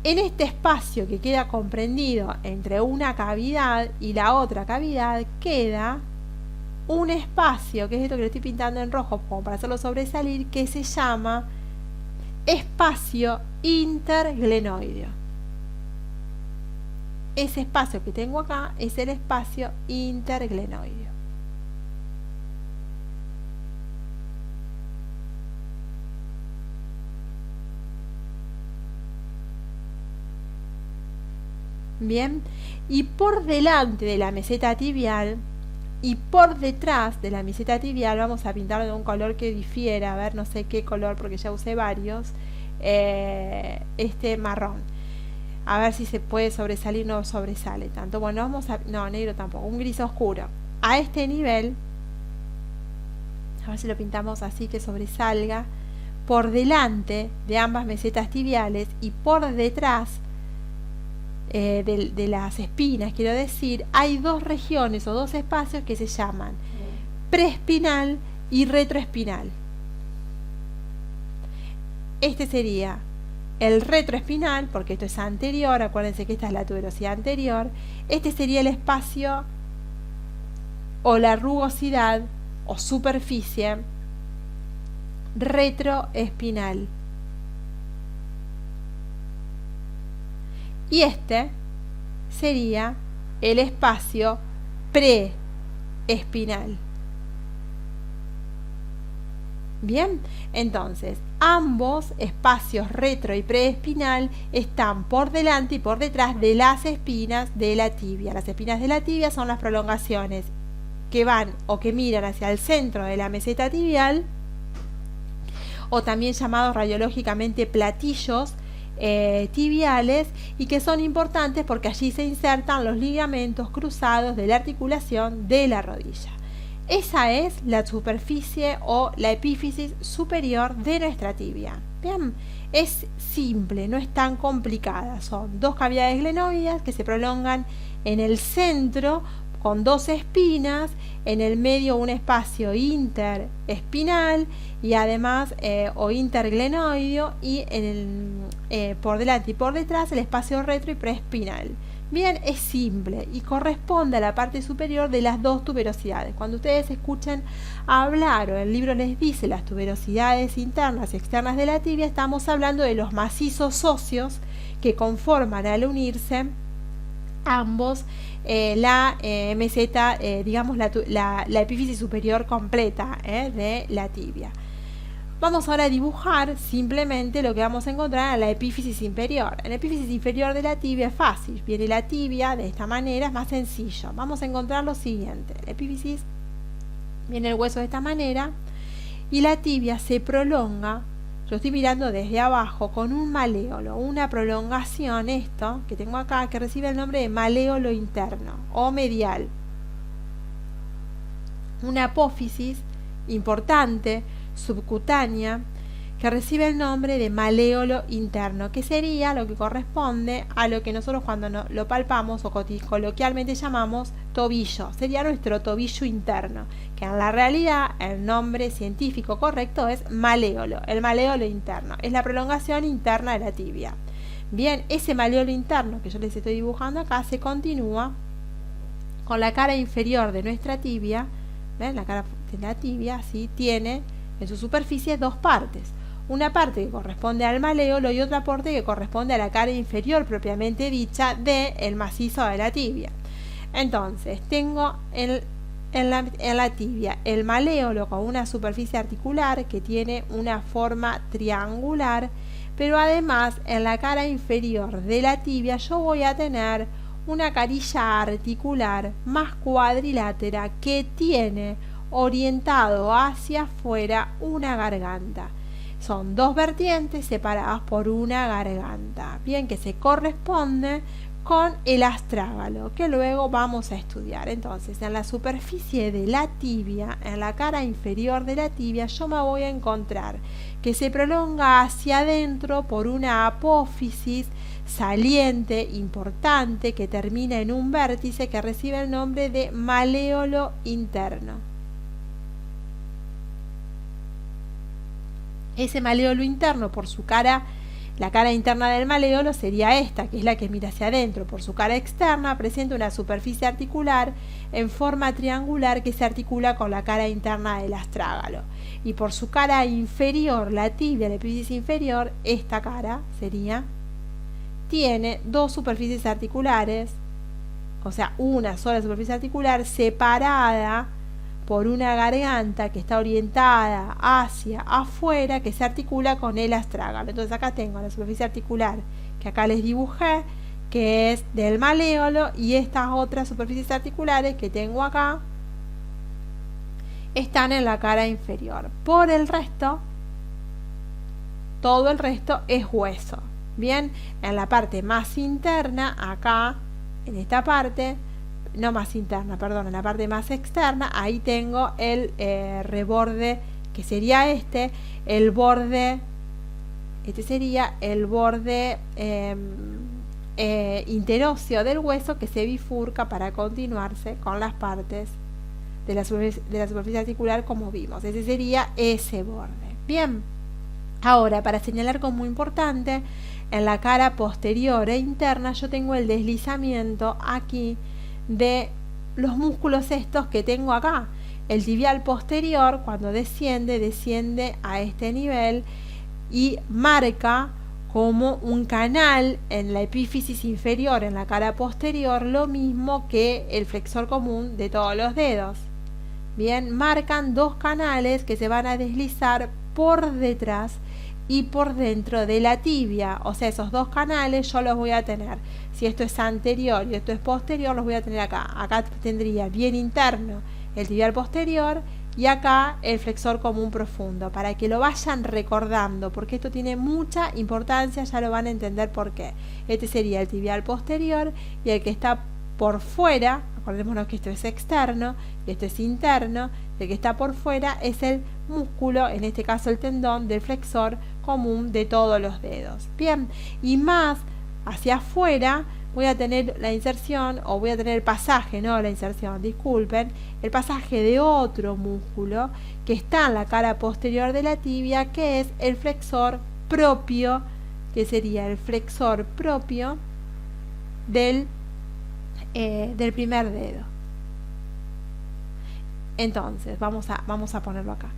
en este espacio que queda comprendido entre una cavidad y la otra cavidad queda un espacio, que es esto que lo estoy pintando en rojo como para hacerlo sobresalir, que se llama espacio interglenoideo. Ese espacio que tengo acá es el espacio interglenoideo. Bien, y por delante de la meseta tibial y por detrás de la meseta tibial vamos a pintarlo de un color que difiera, a ver, no sé qué color porque ya usé varios, este marrón. A ver si se puede sobresalir, no sobresale tanto. Bueno, vamos a... no, negro tampoco, un gris oscuro. A este nivel, a ver si lo pintamos así que sobresalga, por delante de ambas mesetas tibiales y por detrás de las espinas, quiero decir, hay dos regiones o dos espacios que se llaman preespinal y retroespinal. Este sería el retroespinal, porque esto es anterior, acuérdense que esta es la tuberosidad anterior. Este sería el espacio o la rugosidad o superficie retroespinal. Y este sería el espacio preespinal. Bien, entonces, Ambos espacios retro y preespinal están por delante y por detrás de las espinas de la tibia. Las espinas de la tibia son las prolongaciones que van o que miran hacia el centro de la meseta tibial, o también llamados radiológicamente platillos tibiales, y que son importantes porque allí se insertan los ligamentos cruzados de la articulación de la rodilla. Esa es la superficie o la epífisis superior de nuestra tibia. Bien, es simple, no es tan complicada. Son dos cavidades glenoides que se prolongan en el centro con dos espinas, en el medio un espacio interespinal y además o interglenoideo, y por delante y por detrás el espacio retro y preespinal. Bien, es simple y corresponde a la parte superior de las dos tuberosidades. Cuando ustedes escuchen hablar o el libro les dice las tuberosidades internas y externas de la tibia, estamos hablando de los macizos óseos que conforman al unirse ambos la meseta, digamos la epífisis superior completa de la tibia. Vamos ahora a dibujar simplemente lo que vamos a encontrar en la epífisis inferior. En la epífisis inferior de la tibia es fácil, viene la tibia de esta manera, es más sencillo. Vamos a encontrar lo siguiente: la epífisis, viene el hueso de esta manera y la tibia se prolonga. Yo estoy mirando desde abajo con un maléolo, una prolongación, esto que tengo acá, que recibe el nombre de maléolo interno o medial. Una apófisis importante, subcutánea, que recibe el nombre de maléolo interno, que sería lo que corresponde a lo que nosotros cuando lo palpamos o coloquialmente llamamos tobillo. Sería nuestro tobillo interno, que en la realidad el nombre científico correcto es maléolo. El maléolo interno es la prolongación interna de la tibia. Bien, ese maléolo interno que yo les estoy dibujando acá se continúa con la cara inferior de nuestra tibia. ¿Ven? La cara de la tibia sí tiene en su superficie dos partes. Una parte que corresponde al maléolo y otra parte que corresponde a la cara inferior propiamente dicha del macizo de la tibia. Entonces, tengo en la tibia el maléolo con una superficie articular que tiene una forma triangular, pero además en la cara inferior de la tibia yo voy a tener una carilla articular más cuadrilátera que tiene orientado hacia afuera una garganta. Son dos vertientes separadas por una garganta, bien, que se corresponde con el astrágalo, que luego vamos a estudiar. Entonces, en la superficie de la tibia, en la cara inferior de la tibia, yo me voy a encontrar que se prolonga hacia adentro por una apófisis saliente, importante, que termina en un vértice que recibe el nombre de maléolo interno. Ese maléolo interno, por su cara, la cara interna del maléolo sería esta, que es la que mira hacia adentro. Por su cara externa presenta una superficie articular en forma triangular que se articula con la cara interna del astrágalo. Y por su cara inferior, la tibia, la epífisis inferior, esta cara tiene dos superficies articulares, o sea, una sola superficie articular separada por una garganta que está orientada hacia afuera, que se articula con el astrágalo. Entonces acá tengo la superficie articular que acá les dibujé, que es del maléolo, y estas otras superficies articulares que tengo acá están en la cara inferior. Por el resto, todo el resto es hueso. Bien, en la parte más interna, acá, en esta parte, no más interna, perdón, en la parte más externa, ahí tengo el reborde, que sería el borde, sería el borde interóseo del hueso, que se bifurca para continuarse con las partes de la superficie articular como vimos. Ese sería ese borde. Bien, ahora para señalar como importante, en la cara posterior e interna yo tengo el deslizamiento aquí de los músculos estos que tengo acá. El tibial posterior, cuando desciende a este nivel y marca como un canal en la epífisis inferior, en la cara posterior, lo mismo que el flexor común de todos los dedos. Bien, marcan dos canales que se van a deslizar por detrás y por dentro de la tibia. O sea, esos dos canales yo los voy a tener. Si esto es anterior y esto es posterior, los voy a tener acá. Acá tendría bien interno el tibial posterior y acá el flexor común profundo, para que lo vayan recordando, porque esto tiene mucha importancia, ya lo van a entender por qué. Este sería el tibial posterior y el que está por fuera, acordémonos que esto es externo y esto es interno, el que está por fuera es el músculo, en este caso el tendón del flexor común de todos los dedos. Bien, y más hacia afuera voy a tener la inserción, o voy a tener el pasaje, no la inserción, disculpen, el pasaje de otro músculo que está en la cara posterior de la tibia, que es el flexor propio, que sería el flexor propio del primer dedo. Entonces, vamos a ponerlo acá.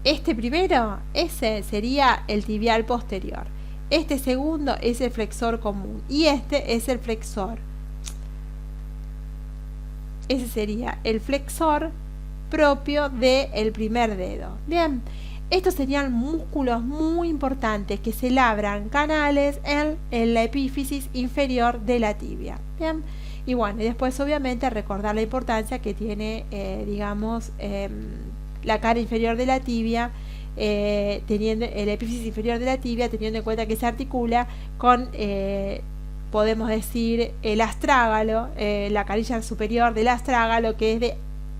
Este primero, ese sería el tibial posterior. Este segundo es el flexor común y este es el flexor. Ese sería el flexor propio del primer dedo. Bien, estos serían músculos muy importantes que se labran canales en la epífisis inferior de la tibia. Bien, y bueno, y después obviamente recordar la importancia que tiene, la cara inferior de la tibia, teniendo el epífisis inferior de la tibia, teniendo en cuenta que se articula con, podemos decir, el astrágalo, la carilla superior del astrágalo, que es de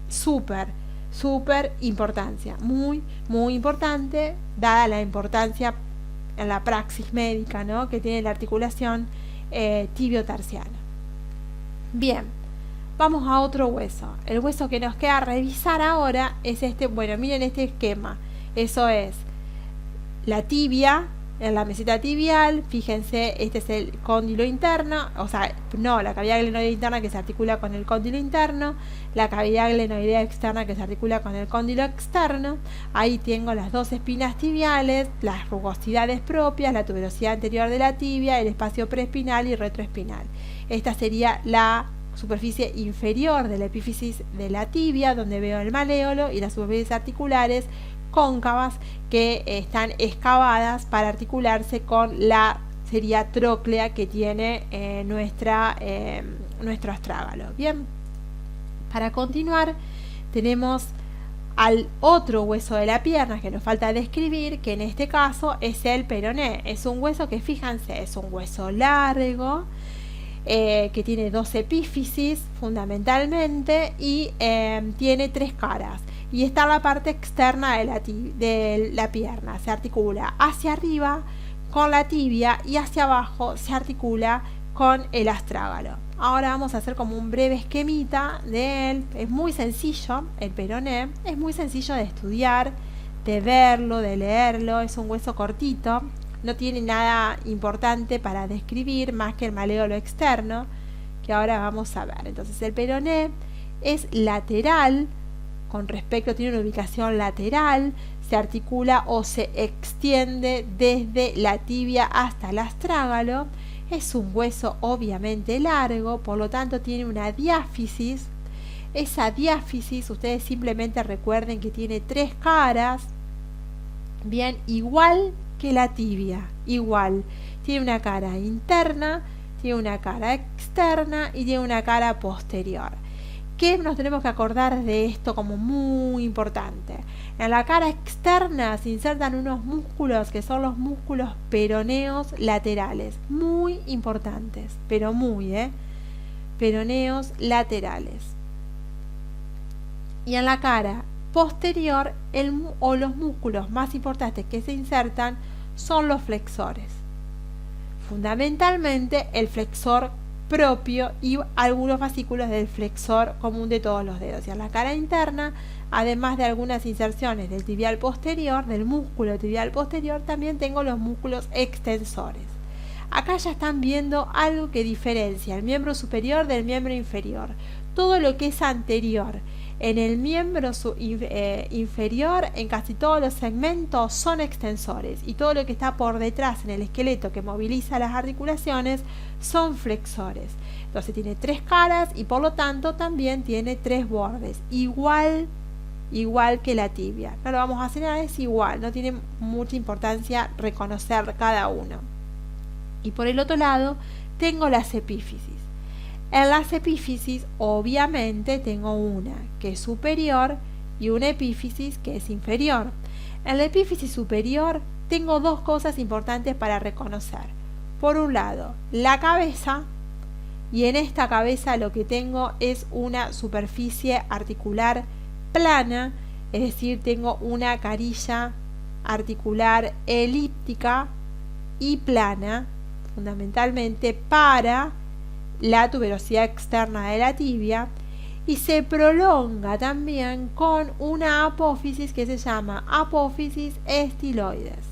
súper importancia, muy importante, dada la importancia en la praxis médica, ¿no?, que tiene la articulación tibio-tarsiana. Bien, vamos a otro hueso. El hueso que nos queda revisar ahora es este. Bueno, miren este esquema. Eso es la tibia, en la meseta tibial, fíjense, este es el cóndilo interno, o sea, no, la cavidad glenoidea interna que se articula con el cóndilo interno, la cavidad glenoidea externa que se articula con el cóndilo externo. Ahí tengo las dos espinas tibiales, las rugosidades propias, la tuberosidad anterior de la tibia, el espacio preespinal y retroespinal. Esta sería la superficie inferior de la epífisis de la tibia, donde veo el maléolo y las superficies articulares cóncavas que están excavadas para articularse con la sería tróclea que tiene nuestro astrágalo. Bien, para continuar tenemos al otro hueso de la pierna que nos falta describir, que en este caso es el peroné. Es un hueso que, fíjense, es un hueso largo, que tiene dos epífisis fundamentalmente y tiene tres caras. Y está en la parte externa de la pierna. Se articula hacia arriba con la tibia y hacia abajo se articula con el astrágalo. Ahora vamos a hacer como un breve esquemita de él. Es muy sencillo, el peroné. Es muy sencillo de estudiar, de verlo, de leerlo. Es un hueso cortito. No tiene nada importante para describir más que el maléolo externo, que ahora vamos a ver. Entonces el peroné es lateral, con respecto, tiene una ubicación lateral, se articula o se extiende desde la tibia hasta el astrágalo. Es un hueso obviamente largo, por lo tanto tiene una diáfisis. Esa diáfisis, ustedes simplemente recuerden que tiene tres caras, bien, igual que la tibia, igual. Tiene una cara interna, tiene una cara externa y tiene una cara posterior. ¿Qué nos tenemos que acordar de esto como muy importante? En la cara externa se insertan unos músculos que son los músculos peroneos laterales, muy importantes, pero peroneos laterales. Y en la cara posterior, los músculos más importantes que se insertan son los flexores. Fundamentalmente el flexor propio y algunos fascículos del flexor común de todos los dedos. Y en la cara interna, además de algunas inserciones del tibial posterior, del músculo tibial posterior, también tengo los músculos extensores. Acá ya están viendo algo que diferencia el miembro superior del miembro inferior. Todo lo que es anterior en el miembro inferior, en casi todos los segmentos, son extensores, y todo lo que está por detrás en el esqueleto que moviliza las articulaciones son flexores. Entonces tiene tres caras y por lo tanto también tiene tres bordes, igual igual que la tibia. No lo vamos a hacer nada, es igual, no tiene mucha importancia reconocer cada uno. Y por el otro lado tengo las epífisis. En las epífisis obviamente tengo una que es superior y una epífisis que es inferior. En la epífisis superior tengo dos cosas importantes para reconocer. Por un lado, la cabeza, y en esta cabeza lo que tengo es una superficie articular plana, es decir, tengo una carilla articular elíptica y plana, fundamentalmente para la tuberosidad externa de la tibia, y se prolonga también con una apófisis que se llama apófisis estiloides.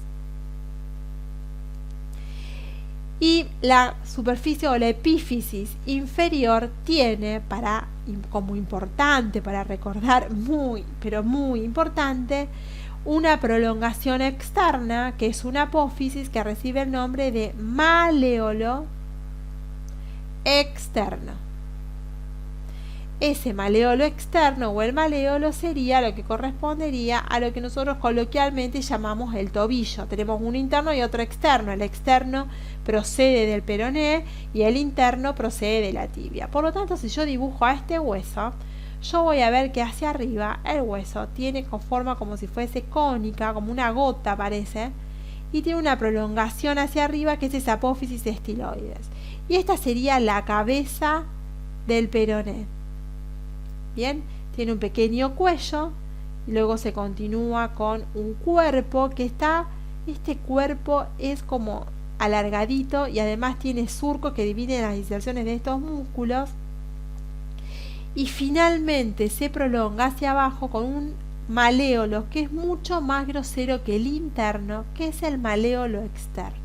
Y la superficie o la epífisis inferior tiene, como importante para recordar, pero muy importante, una prolongación externa que es una apófisis que recibe el nombre de maléolo externo. Ese maléolo externo o el maléolo sería lo que correspondería a lo que nosotros coloquialmente llamamos el tobillo. Tenemos un interno y otro externo. El externo procede del peroné y el interno procede de la tibia. Por lo tanto, si yo dibujo a este hueso, yo voy a ver que hacia arriba el hueso tiene forma como si fuese cónica, como una gota parece, y tiene una prolongación hacia arriba que es esa apófisis estiloides. Y esta sería la cabeza del peroné. Bien, tiene un pequeño cuello y luego se continúa con un cuerpo que este cuerpo es como alargadito y además tiene surcos que dividen las inserciones de estos músculos, y finalmente se prolonga hacia abajo con un maléolo que es mucho más grosero que el interno, que es el maléolo externo.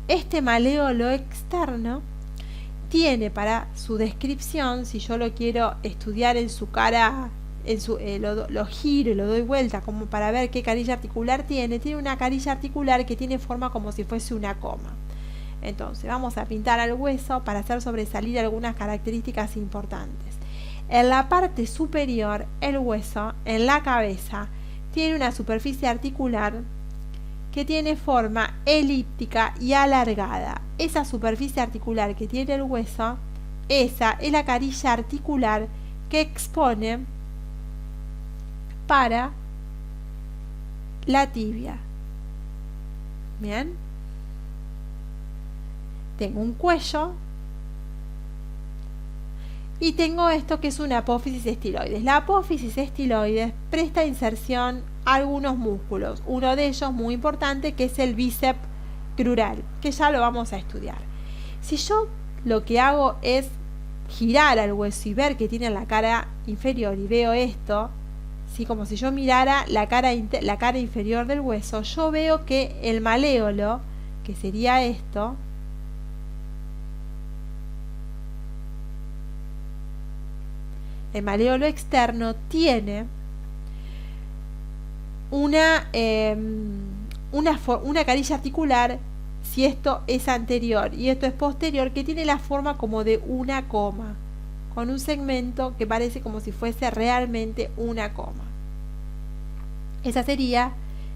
Este maléolo externo tiene, para su descripción, si yo lo quiero estudiar en su cara, lo giro y lo doy vuelta como para ver qué carilla articular tiene una carilla articular que tiene forma como si fuese una coma. Entonces vamos a pintar al hueso para hacer sobresalir algunas características importantes. En la parte superior, el hueso, en la cabeza, tiene una superficie articular que tiene forma elíptica y alargada. Esa superficie articular que tiene el hueso, esa es la carilla articular que expone para la tibia. Bien. Tengo un cuello y tengo esto que es una apófisis estiloides. La apófisis estiloides presta inserción a algunos músculos. Uno de ellos muy importante que es el bíceps crural, que ya lo vamos a estudiar. Si yo lo que hago es girar al hueso y ver que tiene la cara inferior y veo esto, ¿sí? Como si yo mirara la cara inferior del hueso, yo veo que el maléolo, que sería esto, el maléolo externo tiene una carilla articular, si esto es anterior y esto es posterior, que tiene la forma como de una coma, con un segmento que parece como si fuese realmente una coma. Esa sería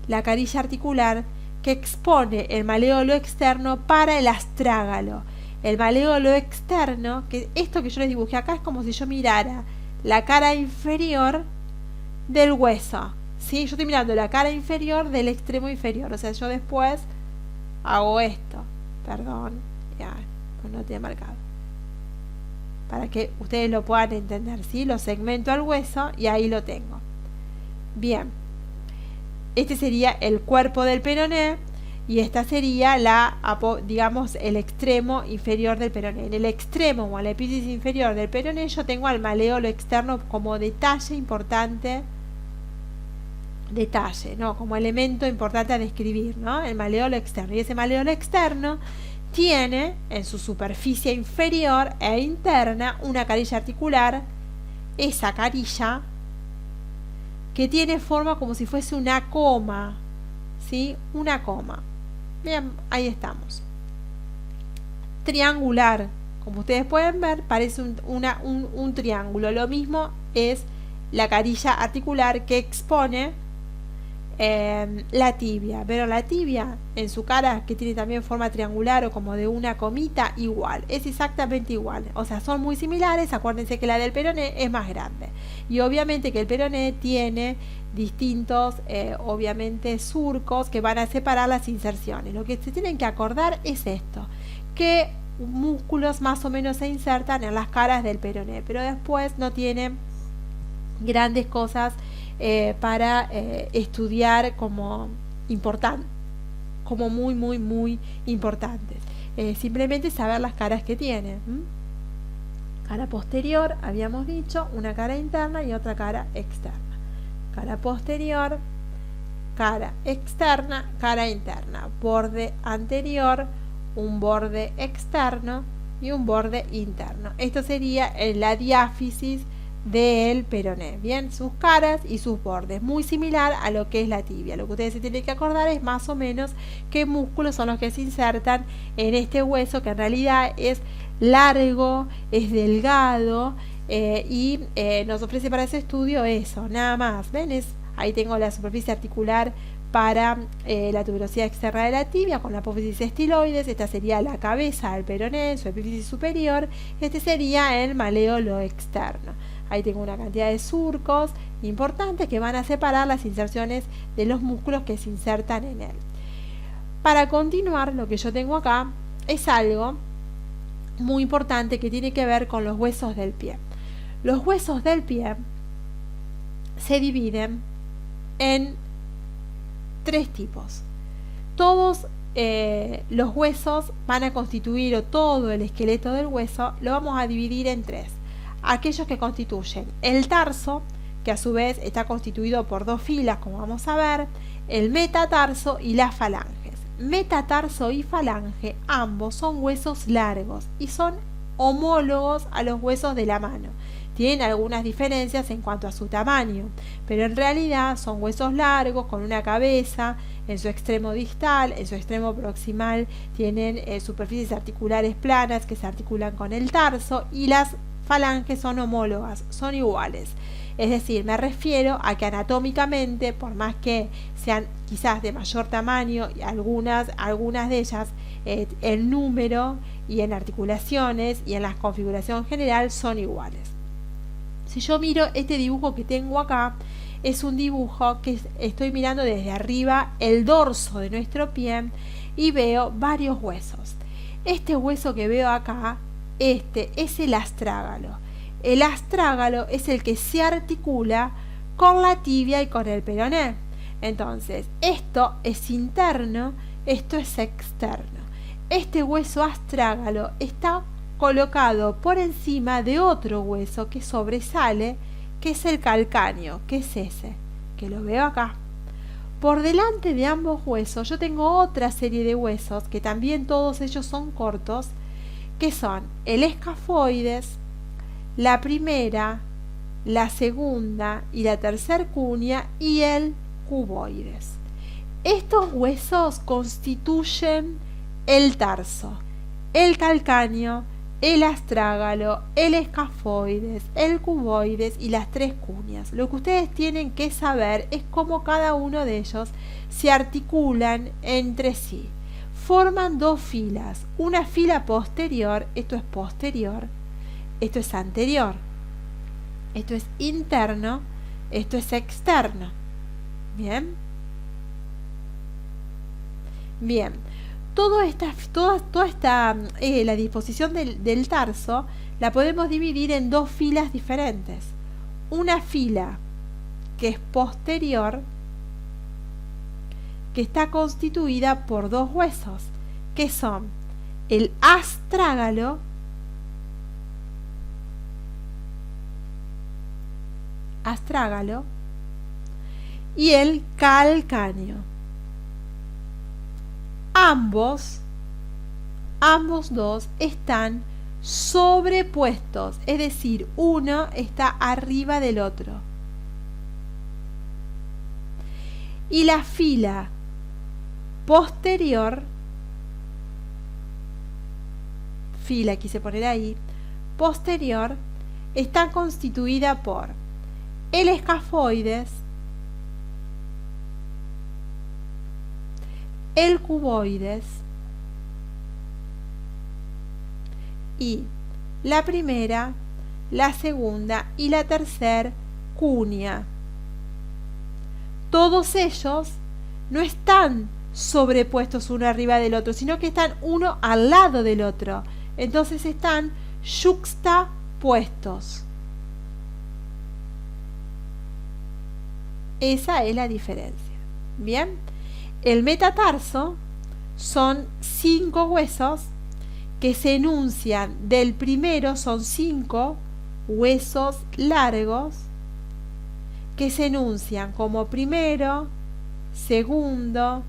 la carilla articular que expone el maléolo externo para el astrágalo. El maléolo externo, que esto que yo les dibujé acá es como si yo mirara la cara inferior del hueso, ¿sí? Yo estoy mirando la cara inferior del extremo inferior, o sea, yo después hago esto, perdón, ya, pues no te he marcado, para que ustedes lo puedan entender, ¿sí? Lo segmento al hueso y ahí lo tengo. Bien, este sería el cuerpo del peroné y esta sería digamos, el extremo inferior del peroné. En el extremo o en la epífisis inferior del peroné yo tengo al maléolo externo como detalle importante, ¿no? Como elemento importante a describir, ¿no? El maléolo externo. Y ese maléolo externo tiene en su superficie inferior e interna una carilla articular, esa carilla que tiene forma como si fuese una coma, ¿sí? Una coma. Bien, ahí estamos. Triangular, como ustedes pueden ver, parece un triángulo. Lo mismo es la carilla articular que expone la tibia, pero la tibia en su cara, que tiene también forma triangular o como de una comita, igual, es exactamente igual, o sea, son muy similares. Acuérdense que la del peroné es más grande y obviamente que el peroné tiene distintos obviamente surcos que van a separar las inserciones. Lo que se tienen que acordar es esto, que músculos más o menos se insertan en las caras del peroné, pero después no tienen grandes cosas para estudiar como importante, como muy importantes. Simplemente saber las caras que tiene. Cara posterior, habíamos dicho, una cara interna y otra cara externa. Cara posterior, cara externa, cara interna. Borde anterior, un borde externo y un borde interno. Esto sería la diáfisis del peroné, bien, sus caras y sus bordes, muy similar a lo que es la tibia. Lo que ustedes se tienen que acordar es más o menos qué músculos son los que se insertan en este hueso, que en realidad es largo, es delgado y nos ofrece para ese estudio eso, nada más. ¿Ven? Ahí tengo la superficie articular para la tuberosidad externa de la tibia con la apófisis estiloides. Esta sería la cabeza del peroné en su epífisis superior. Este sería el maléolo externo. Ahí tengo una cantidad de surcos importantes que van a separar las inserciones de los músculos que se insertan en él. Para continuar, lo que yo tengo acá es algo muy importante que tiene que ver con los huesos del pie. Los huesos del pie se dividen en 3 tipos. Todos los huesos van a constituir, o todo el esqueleto del hueso lo vamos a dividir en 3. Aquellos que constituyen el tarso, que a su vez está constituido por 2 filas, como vamos a ver, el metatarso y las falanges. Metatarso y falange, ambos son huesos largos y son homólogos a los huesos de la mano. Tienen algunas diferencias en cuanto a su tamaño, pero en realidad son huesos largos con una cabeza. En su extremo distal, en su extremo proximal tienen superficies articulares planas que se articulan con el tarso, y las falanges son homólogas, son iguales. Es decir, me refiero a que anatómicamente, por más que sean quizás de mayor tamaño, y algunas de ellas en número y en articulaciones y en la configuración general son iguales. Si yo miro este dibujo que tengo acá, es un dibujo que estoy mirando desde arriba el dorso de nuestro pie y veo varios huesos. Este hueso que veo acá, este es el astrágalo. El astrágalo es el que se articula con la tibia y con el peroné. Entonces, esto es interno, esto es externo. Este hueso astrágalo está colocado por encima de otro hueso que sobresale, que es el calcáneo, que es ese, que lo veo acá. Por delante de ambos huesos yo tengo otra serie de huesos, que también todos ellos son cortos, que son el escafoides, la primera, la segunda y la tercer cunea y el cuboides. Estos huesos constituyen el tarso, el calcáneo, el astrágalo, el escafoides, el cuboides y las 3 cuneas. Lo que ustedes tienen que saber es cómo cada uno de ellos se articulan entre sí. Forman 2 filas, una fila posterior, esto es posterior, esto es anterior, esto es interno, esto es externo. Bien, bien. Toda esta la disposición del tarso la podemos dividir en 2 filas diferentes. Una fila que es posterior, que está constituida por 2 huesos, que son el astrágalo y el calcáneo. Ambos 2 están sobrepuestos, es decir, uno está arriba del otro. Y la fila posterior, posterior, está constituida por el escafoides, el cuboides y la primera, la segunda y la tercera cuña. Todos ellos no están sobrepuestos uno arriba del otro, sino que están uno al lado del otro. Entonces están yuxtapuestos. Esa es la diferencia. Bien, el metatarso son 5 huesos que se enuncian del primero, son 5 huesos largos que se enuncian como primero, segundo,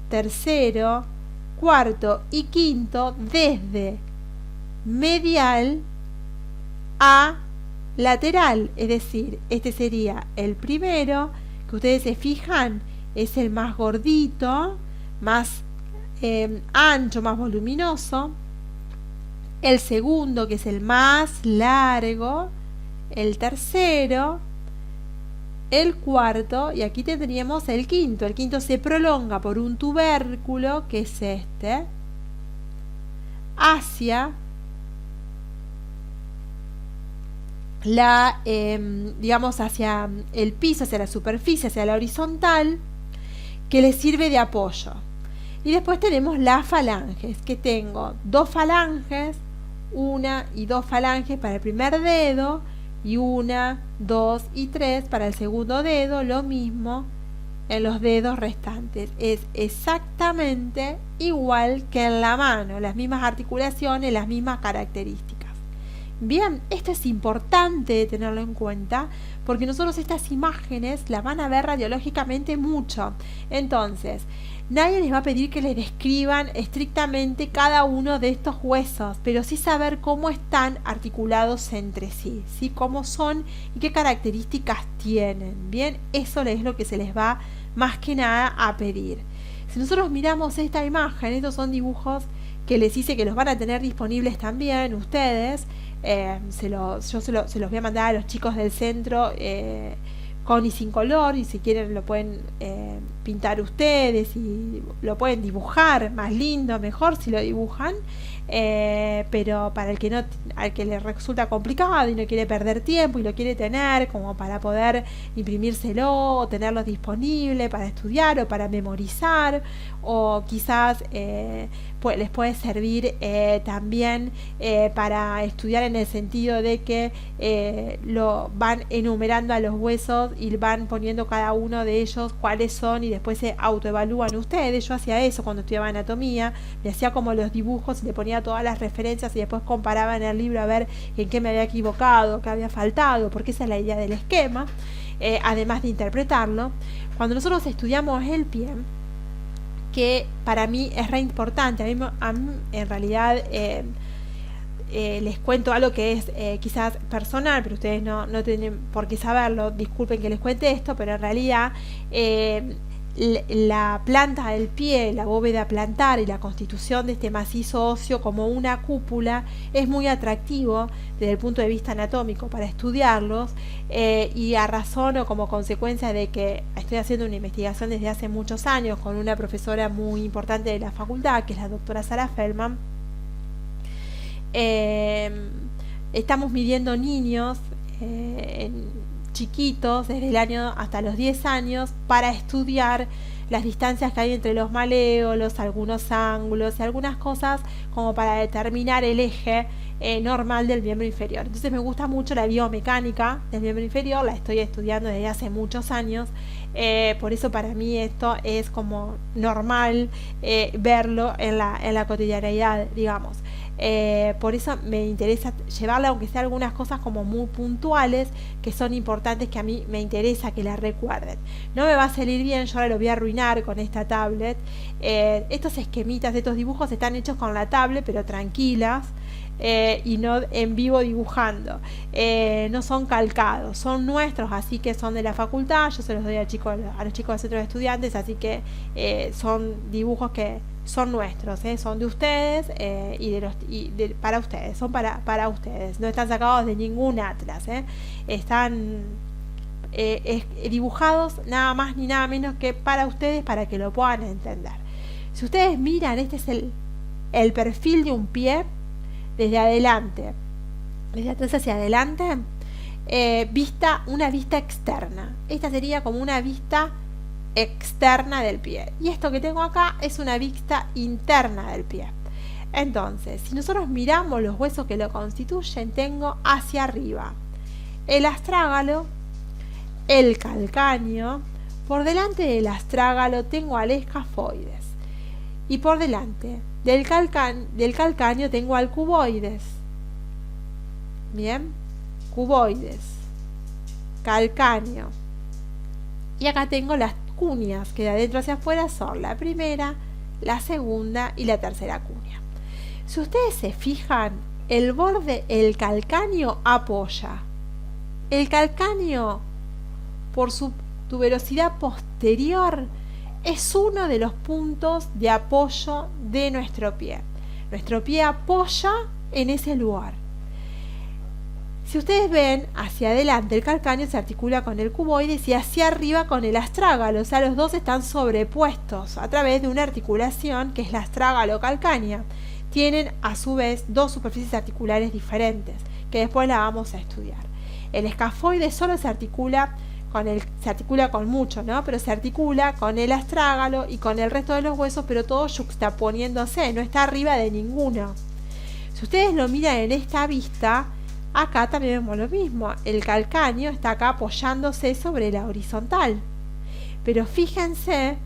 tercero, cuarto y quinto desde medial a lateral, es decir, este sería el primero, que ustedes se fijan, es el más gordito, más ancho, más voluminoso. El segundo, que es el más largo, el tercero, el cuarto, y aquí tendríamos el quinto. El quinto se prolonga por un tubérculo, que es este, hacia la, digamos, hacia el piso, hacia la superficie, hacia la horizontal, que le sirve de apoyo. Y después tenemos las falanges, que tengo 2 falanges, una y 2 falanges para el primer dedo, y 1, 2 y 3 para el segundo dedo, lo mismo en los dedos restantes. Es exactamente igual que en la mano, las mismas articulaciones, las mismas características. Bien, esto es importante tenerlo en cuenta porque nosotros estas imágenes las van a ver radiológicamente mucho. Entonces, nadie les va a pedir que les describan estrictamente cada uno de estos huesos, pero sí saber cómo están articulados entre sí, ¿sí? Cómo son y qué características tienen. Bien, eso es lo que se les va más que nada a pedir. Si nosotros miramos esta imagen, estos son dibujos que les hice que los van a tener disponibles también ustedes. Se los voy a mandar a los chicos del centro con y sin color, y si quieren lo pueden pintar ustedes y lo pueden dibujar más lindo, mejor si lo dibujan, pero para el que no, al que le resulta complicado y no quiere perder tiempo y lo quiere tener como para poder imprimírselo o tenerlo disponible para estudiar o para memorizar, o quizás pues les puede servir también para estudiar en el sentido de que lo van enumerando a los huesos y van poniendo cada uno de ellos cuáles son y después se autoevalúan ustedes. Yo hacía eso cuando estudiaba anatomía, me hacía como los dibujos y le ponía todas las referencias y después comparaba en el libro a ver en qué me había equivocado, qué había faltado, porque esa es la idea del esquema, además de interpretarlo. Cuando nosotros estudiamos el pie, que para mí es re importante, a mí en realidad les cuento algo que es quizás personal, pero ustedes no tienen por qué saberlo, disculpen que les cuente esto, pero en realidad la planta del pie, la bóveda plantar y la constitución de este macizo óseo como una cúpula es muy atractivo desde el punto de vista anatómico para estudiarlos, y a razón o como consecuencia de que estoy haciendo una investigación desde hace muchos años con una profesora muy importante de la facultad, que es la doctora Sara Feldman. Estamos midiendo niños chiquitos desde el año hasta los 10 años para estudiar las distancias que hay entre los maléolos, algunos ángulos y algunas cosas como para determinar el eje normal del miembro inferior. Entonces me gusta mucho la biomecánica del miembro inferior, la estoy estudiando desde hace muchos años, por eso para mí esto es como normal verlo en la cotidianeidad, digamos. Por eso me interesa llevarle, aunque sea algunas cosas como muy puntuales que son importantes, que a mí me interesa que las recuerden. No me va a salir bien, yo ahora lo voy a arruinar con esta tablet. Estos esquemitas, estos dibujos están hechos con la tablet, pero tranquilas, y no en vivo dibujando. No son calcados, son nuestros, así que son de la facultad. Yo se los doy a los chicos del centro de estudiantes, así que son dibujos que son nuestros, son de ustedes, para ustedes, son para ustedes, no están sacados de ningún atlas, están dibujados nada más ni nada menos que para ustedes, para que lo puedan entender. Si ustedes miran, este es el perfil de un pie desde adelante, desde atrás hacia adelante, una vista externa. Esta sería como una vista externa del pie, y esto que tengo acá es una vista interna del pie. Entonces, si nosotros miramos los huesos que lo constituyen, tengo hacia arriba el astrágalo, el calcáneo, por delante del astrágalo tengo al escafoides, y por delante del calcáneo tengo al cuboides. Bien, cuboides, calcáneo, y acá tengo las cuñas, que de adentro hacia afuera son la primera, la segunda y la tercera cuña. Si ustedes se fijan, el borde, el calcáneo apoya. El calcáneo, por su tuberosidad posterior, es uno de los puntos de apoyo de nuestro pie. Nuestro pie apoya en ese lugar. Si ustedes ven, hacia adelante el calcáneo se articula con el cuboides y hacia arriba con el astrágalo, o sea, los dos están sobrepuestos a través de una articulación que es la astrágalo-calcánea. Tienen a su vez dos superficies articulares diferentes, que después la vamos a estudiar. El escafoide solo se articula con mucho, ¿no? Pero se articula con el astrágalo y con el resto de los huesos, pero todo yuxtaponiéndose, no está arriba de ninguno. Si ustedes lo miran en esta vista, acá también vemos lo mismo. El calcáneo está acá apoyándose sobre la horizontal. Pero fíjense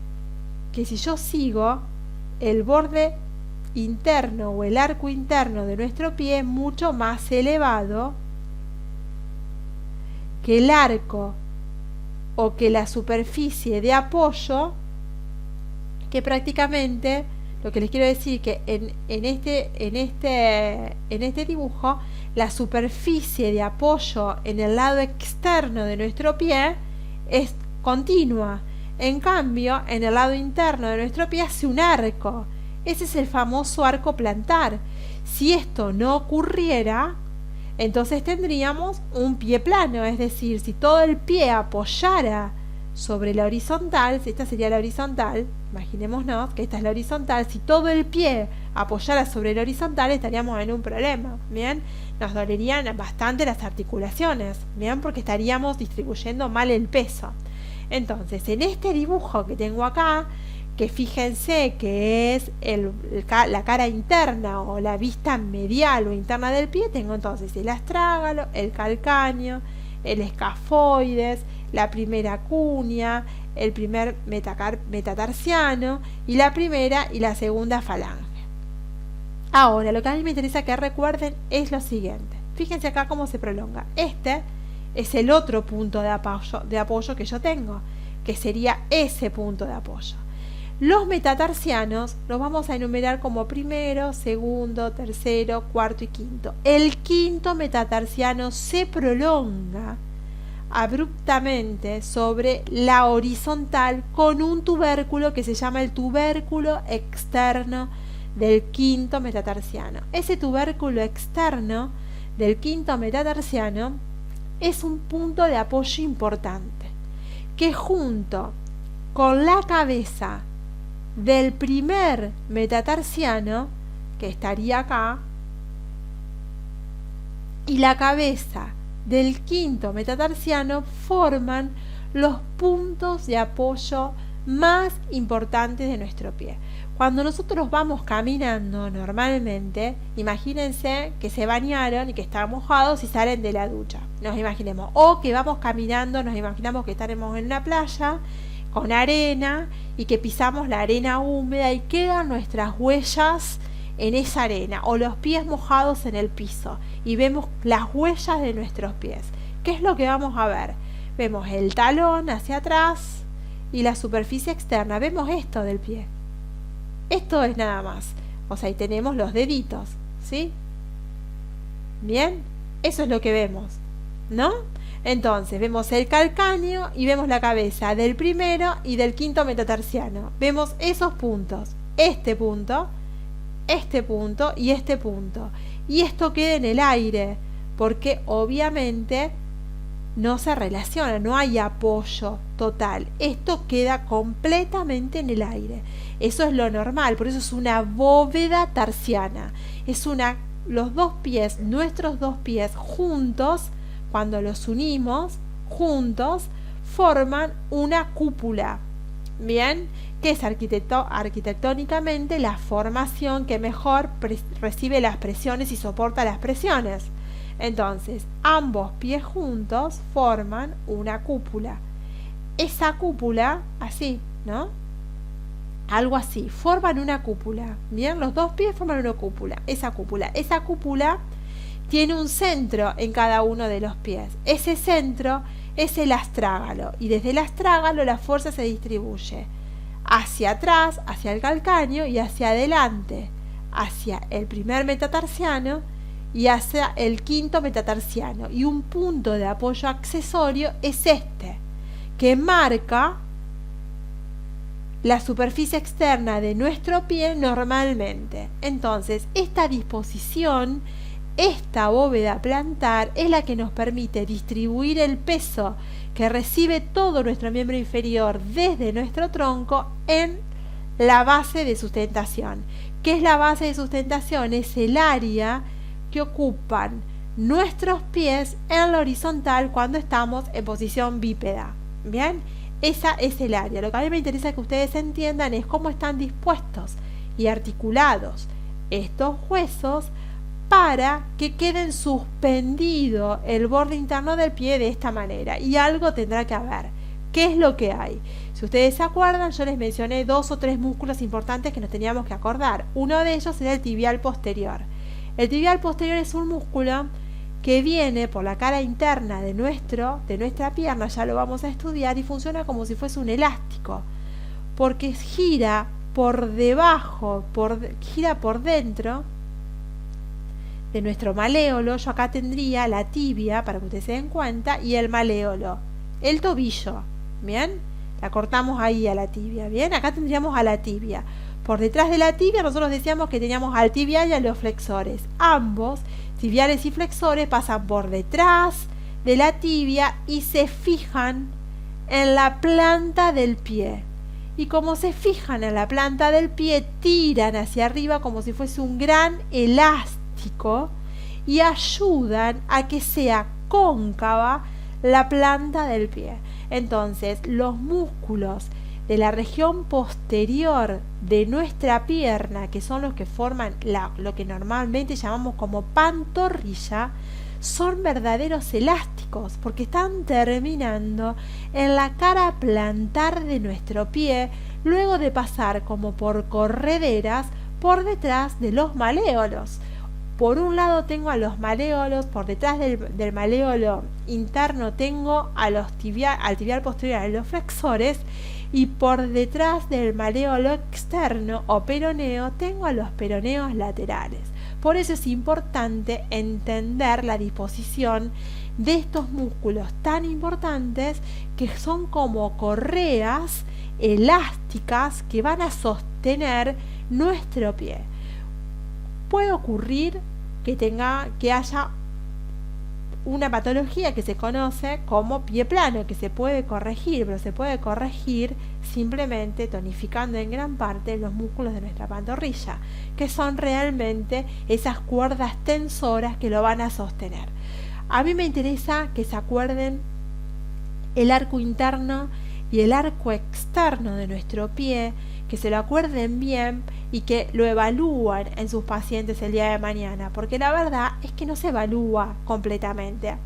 que si yo sigo, el borde interno o el arco interno de nuestro pie es mucho más elevado que el arco o que la superficie de apoyo, que prácticamente lo que les quiero decir que en este dibujo la superficie de apoyo en el lado externo de nuestro pie es continua. En cambio, en el lado interno de nuestro pie hace un arco. Ese es el famoso arco plantar. Si esto no ocurriera, entonces tendríamos un pie plano, es decir, si todo el pie apoyara sobre la horizontal, si esta sería la horizontal, imaginémonos que esta es la horizontal, si todo el pie apoyara sobre la horizontal estaríamos en un problema, ¿bien? Nos dolerían bastante las articulaciones, ¿bien? Porque estaríamos distribuyendo mal el peso. Entonces, en este dibujo que tengo acá, que fíjense que es la cara interna o la vista medial o interna del pie, tengo entonces el astrágalo, el calcáneo, el escafoides, la primera cuña, el primer metatarsiano y la primera y la segunda falange. Ahora, lo que a mí me interesa que recuerden es lo siguiente. Fíjense acá cómo se prolonga. Este es el otro punto de apoyo que yo tengo, que sería ese punto de apoyo. Los metatarsianos los vamos a enumerar como primero, segundo, tercero, cuarto y quinto. El quinto metatarsiano se prolonga abruptamente sobre la horizontal con un tubérculo que se llama el tubérculo externo del quinto metatarsiano. Ese tubérculo externo del quinto metatarsiano es un punto de apoyo importante que junto con la cabeza del primer metatarsiano, que estaría acá, y la cabeza del quinto metatarsiano forman los puntos de apoyo más importantes de nuestro pie. Cuando nosotros vamos caminando normalmente, imagínense que se bañaron y que están mojados y salen de la ducha. Nos imaginemos. O que vamos caminando, nos imaginamos que estaremos en una playa con arena y que pisamos la arena húmeda y quedan nuestras huellas en esa arena o los pies mojados en el piso y vemos las huellas de nuestros pies. ¿Qué es lo que vamos a ver? Vemos el talón hacia atrás y la superficie externa. Vemos esto del pie. Esto es nada más. O sea, ahí tenemos los deditos, ¿sí? Bien, eso es lo que vemos, ¿no? Entonces, vemos el calcáneo y vemos la cabeza del primero y del quinto metatarsiano. Vemos esos puntos, este punto y este punto. Y esto queda en el aire, porque obviamente no se relaciona, no hay apoyo total. Esto queda completamente en el aire. Eso es lo normal, por eso es una bóveda tarsiana. Los dos pies, nuestros dos pies juntos, cuando los unimos juntos, forman una cúpula. Bien, que es arquitectónicamente la formación que mejor recibe las presiones y soporta las presiones. Entonces, ambos pies juntos forman una cúpula. Esa cúpula, así, ¿no? Algo así, forman una cúpula. Bien, los dos pies forman una cúpula. Esa cúpula tiene un centro en cada uno de los pies. Ese centro es el astrágalo. Y desde el astrágalo la fuerza se distribuye hacia atrás, hacia el calcáneo, y hacia adelante, hacia el primer metatarsiano y hacia el quinto metatarsiano. Y un punto de apoyo accesorio es este, que marca la superficie externa de nuestro pie normalmente. Entonces, esta disposición, esta bóveda plantar, es la que nos permite distribuir el peso que recibe todo nuestro miembro inferior desde nuestro tronco en la base de sustentación. ¿Qué es la base de sustentación? Es el área que ocupan nuestros pies en la horizontal cuando estamos en posición bípeda. Bien, esa es el área. Lo que a mí me interesa que ustedes entiendan es cómo están dispuestos y articulados estos huesos para que queden suspendido el borde interno del pie de esta manera. Y algo tendrá que haber. ¿Qué es lo que hay? Si ustedes se acuerdan, yo les mencioné 2 o 3 músculos importantes que nos teníamos que acordar. Uno de ellos era el tibial posterior. El tibial posterior es un músculo que viene por la cara interna de nuestra pierna, ya lo vamos a estudiar, y funciona como si fuese un elástico, porque gira por debajo, gira por dentro de nuestro maléolo. Yo acá tendría la tibia, para que ustedes se den cuenta, y el maléolo, el tobillo, ¿bien? La cortamos ahí a la tibia, ¿bien? Acá tendríamos a la tibia. Por detrás de la tibia nosotros decíamos que teníamos al tibial y a los flexores. Ambos, tibiales y flexores, pasan por detrás de la tibia y se fijan en la planta del pie. Y como se fijan en la planta del pie, tiran hacia arriba como si fuese un gran elástico y ayudan a que sea cóncava la planta del pie. Entonces, los músculos de la región posterior de nuestra pierna, que son los que forman lo que normalmente llamamos como pantorrilla, son verdaderos elásticos porque están terminando en la cara plantar de nuestro pie, luego de pasar como por correderas por detrás de los maléolos. Por un lado tengo a los maléolos, por detrás del maléolo interno tengo al tibial posterior, a los flexores, y por detrás del maléolo externo o peroneo tengo a los peroneos laterales. Por eso es importante entender la disposición de estos músculos tan importantes, que son como correas elásticas que van a sostener nuestro pie. Puede ocurrir que haya una patología que se conoce como pie plano, que se puede corregir, pero se puede corregir simplemente tonificando en gran parte los músculos de nuestra pantorrilla, que son realmente esas cuerdas tensoras que lo van a sostener. A mí me interesa que se acuerden el arco interno y el arco externo de nuestro pie, que se lo acuerden bien y que lo evalúen en sus pacientes el día de mañana, porque la verdad es que no se evalúa completamente.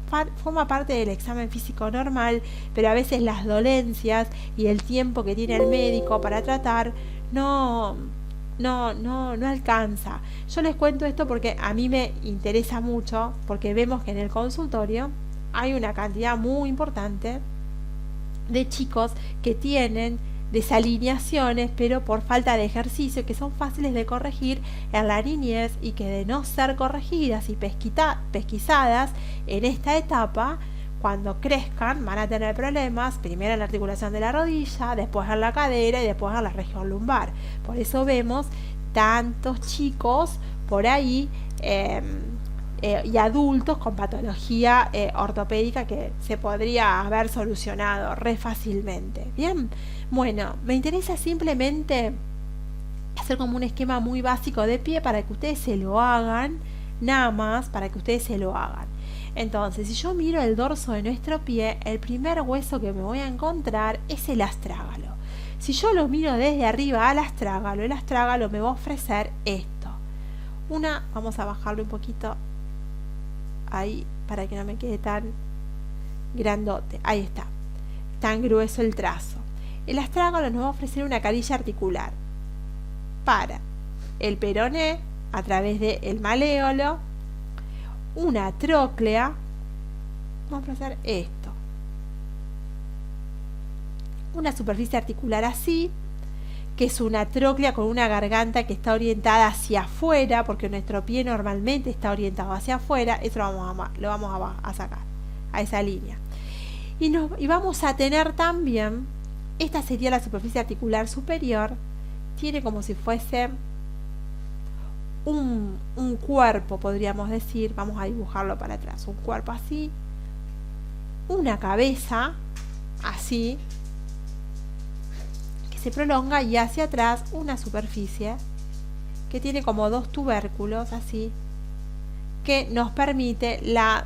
Forma parte del examen físico normal, pero a veces las dolencias y el tiempo que tiene el médico para tratar no alcanza. Yo les cuento esto porque a mí me interesa mucho, porque vemos que en el consultorio hay una cantidad muy importante de chicos que tienen desalineaciones, pero por falta de ejercicio, que son fáciles de corregir en la niñez y que, de no ser corregidas y pesquisadas en esta etapa, cuando crezcan van a tener problemas, primero en la articulación de la rodilla, después en la cadera y después en la región lumbar. Por eso vemos tantos chicos por ahí y adultos con patología ortopédica que se podría haber solucionado re fácilmente. Bien, bueno, me interesa simplemente hacer como un esquema muy básico de pie para que ustedes se lo hagan, nada más para que ustedes se lo hagan. Entonces, si yo miro el dorso de nuestro pie, el primer hueso que me voy a encontrar es el astrágalo. Si yo lo miro desde arriba al astrágalo, el astrágalo me va a ofrecer esto. Vamos a bajarlo un poquito ahí para que no me quede tan grandote. Ahí está, tan grueso el trazo. El astrágalo nos va a ofrecer una carilla articular para el peroné a través del maléolo, una tróclea. Vamos a hacer esto, una superficie articular así, que es una tróclea con una garganta que está orientada hacia afuera, porque nuestro pie normalmente está orientado hacia afuera. Eso lo vamos a sacar a esa línea. Y vamos a tener también, esta sería la superficie articular superior, tiene como si fuese un cuerpo, podríamos decir. Vamos a dibujarlo para atrás, un cuerpo así, una cabeza así, se prolonga, y hacia atrás una superficie que tiene como dos tubérculos así, que nos permite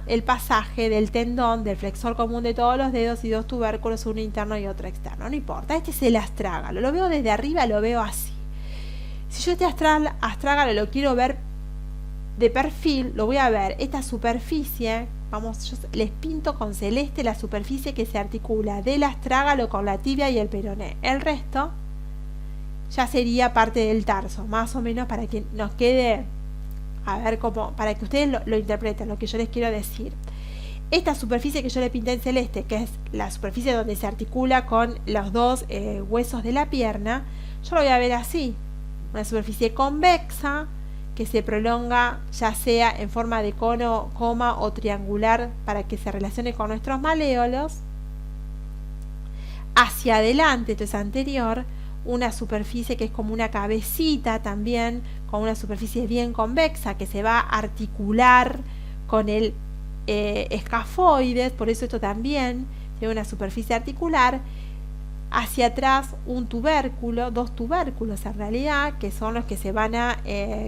el pasaje del tendón del flexor común de todos los dedos, y dos tubérculos, uno interno y otro externo. No importa, este es el astrágalo. Lo veo desde arriba, lo veo así. Si yo este astrágalo lo quiero ver de perfil, lo voy a ver esta superficie. Yo les pinto con celeste la superficie que se articula del astrágalo con la tibia y el peroné. El resto ya sería parte del tarso, más o menos, para que nos quede, a ver cómo, para que ustedes lo interpreten, lo que yo les quiero decir. Esta superficie que yo le pinté en celeste, que es la superficie donde se articula con los dos huesos de la pierna, yo lo voy a ver así, una superficie convexa que se prolonga ya sea en forma de cono, coma o triangular para que se relacione con nuestros maléolos. Hacia adelante, esto es anterior, una superficie que es como una cabecita también, con una superficie bien convexa que se va a articular con el escafoides, por eso esto también tiene una superficie articular. Hacia atrás un tubérculo, dos tubérculos en realidad, que son los que se van a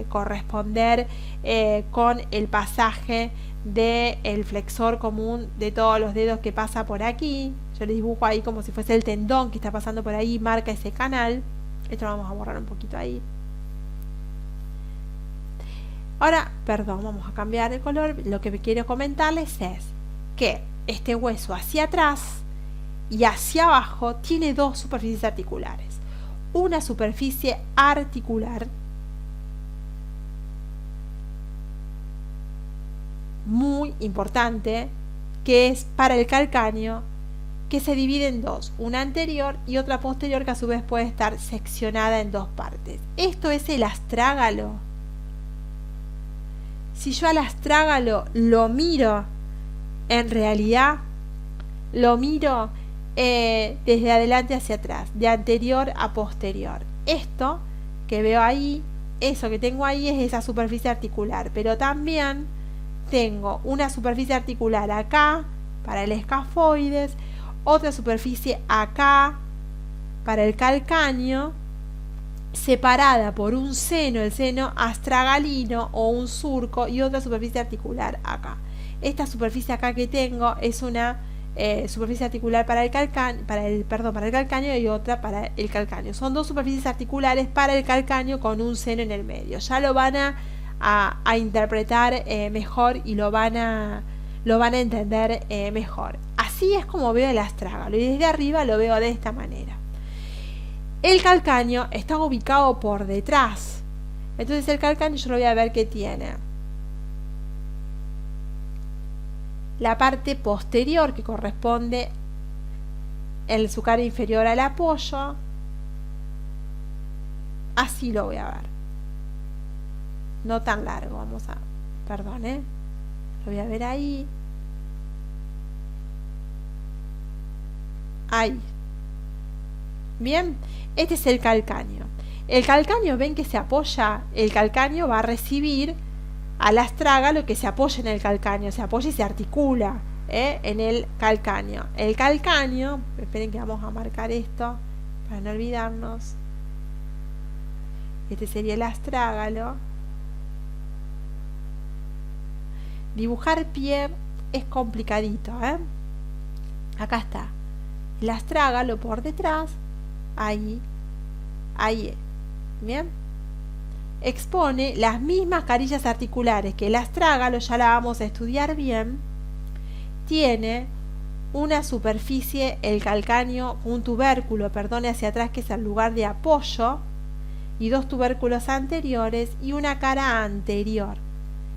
corresponder con el pasaje del flexor común de todos los dedos que pasa por aquí. Yo le dibujo ahí como si fuese el tendón que está pasando por ahí, marca ese canal. Esto lo vamos a borrar un poquito ahí. Ahora, perdón, vamos a cambiar el color. Lo que quiero comentarles es que este hueso hacia atrás y hacia abajo tiene dos superficies articulares. Una superficie articular muy importante, que es para el calcáneo, que se divide en dos, una anterior y otra posterior, que a su vez puede estar seccionada en dos partes. Esto es el astrágalo. Si yo al astrágalo lo miro, en realidad lo miro desde adelante hacia atrás, de anterior a posterior. Esto que veo ahí, eso que tengo ahí, es esa superficie articular, pero también tengo una superficie articular acá para el escafoides, otra superficie acá para el calcáneo, separada por un seno, el seno astragalino o un surco, y otra superficie articular acá. Esta superficie acá que tengo es una superficie articular para el calcáneo, y otra para el calcáneo. Son dos superficies articulares para el calcáneo con un seno en el medio. Ya lo van a interpretar mejor, y lo van a entender mejor. Así es como veo el astrágalo, y desde arriba lo veo de esta manera. El calcáneo está ubicado por detrás. Entonces el calcáneo yo lo voy a ver que tiene la parte posterior, que corresponde su cara inferior al apoyo. Así lo voy a ver, no tan largo. Lo voy a ver ahí. Ahí. Bien, este es el calcáneo. El calcáneo, ven que se apoya, el calcáneo va a recibir al astrágalo que se apoya en el calcáneo, se apoya y se articula en el calcáneo. El calcáneo, esperen que vamos a marcar esto para no olvidarnos. Este sería el astrágalo. Dibujar pie es complicadito, Acá está. El astrágalo por detrás. Ahí. Bien. Expone las mismas carillas articulares que el astrágalo, ya la vamos a estudiar bien. Tiene una superficie, el calcáneo, un tubérculo, hacia atrás, que es el lugar de apoyo, y dos tubérculos anteriores y una cara anterior.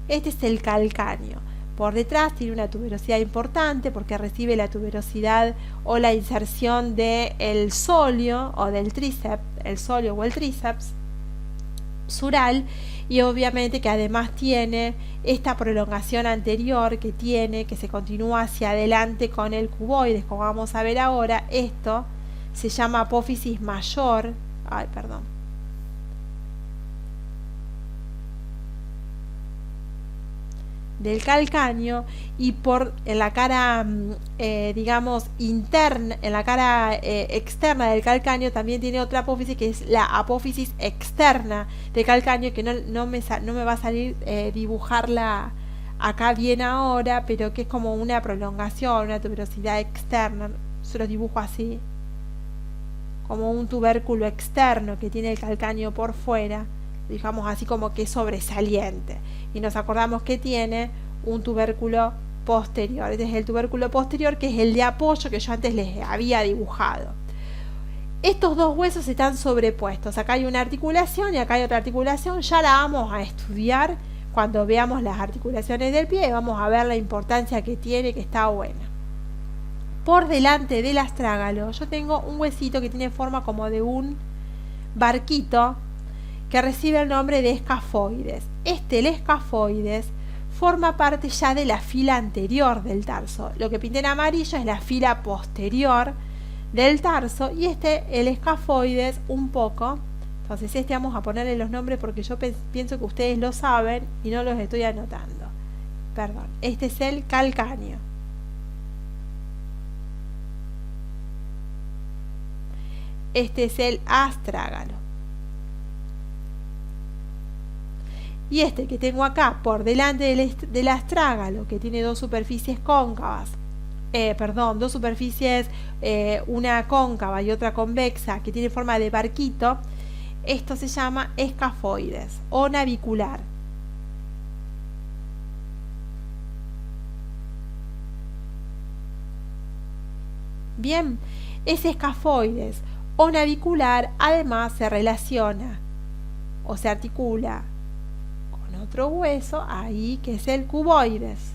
Este es el calcáneo. Por detrás tiene una tuberosidad importante porque recibe la tuberosidad o la inserción del sóleo o del tríceps, el sóleo o el tríceps sural, y obviamente que además tiene esta prolongación anterior que se continúa hacia adelante con el cuboides, como vamos a ver ahora. Esto se llama apófisis mayor, del calcáneo, y en la cara interna, en la cara externa del calcáneo también tiene otra apófisis, que es la apófisis externa del calcáneo, que no me va a salir dibujarla acá bien ahora, pero que es como una prolongación, una tuberosidad externa. Se lo dibujo así, como un tubérculo externo que tiene el calcáneo por fuera, digamos así, como que es sobresaliente, y nos acordamos que tiene un tubérculo posterior. Este es el tubérculo posterior, que es el de apoyo que yo antes les había dibujado. Estos dos huesos están sobrepuestos. Acá hay una articulación y acá hay otra articulación. Ya la vamos a estudiar cuando veamos las articulaciones del pie, y vamos a ver la importancia que tiene, que está buena. Por delante del astrágalo yo tengo un huesito que tiene forma como de un barquito, que recibe el nombre de escafoides. El escafoides, forma parte ya de la fila anterior del tarso. Lo que pinté en amarillo es la fila posterior del tarso, y el escafoides un poco. Entonces vamos a ponerle los nombres porque yo pienso que ustedes lo saben y no los estoy anotando. Perdón. Este es el calcáneo. Este es el astrágalo. Y que tengo acá por delante del astrágalo, que tiene dos superficies cóncavas, dos superficies, una cóncava y otra convexa, que tiene forma de barquito, esto se llama escafoides o navicular. Bien, ese escafoides o navicular además se relaciona o se articula otro hueso ahí, que es el cuboides.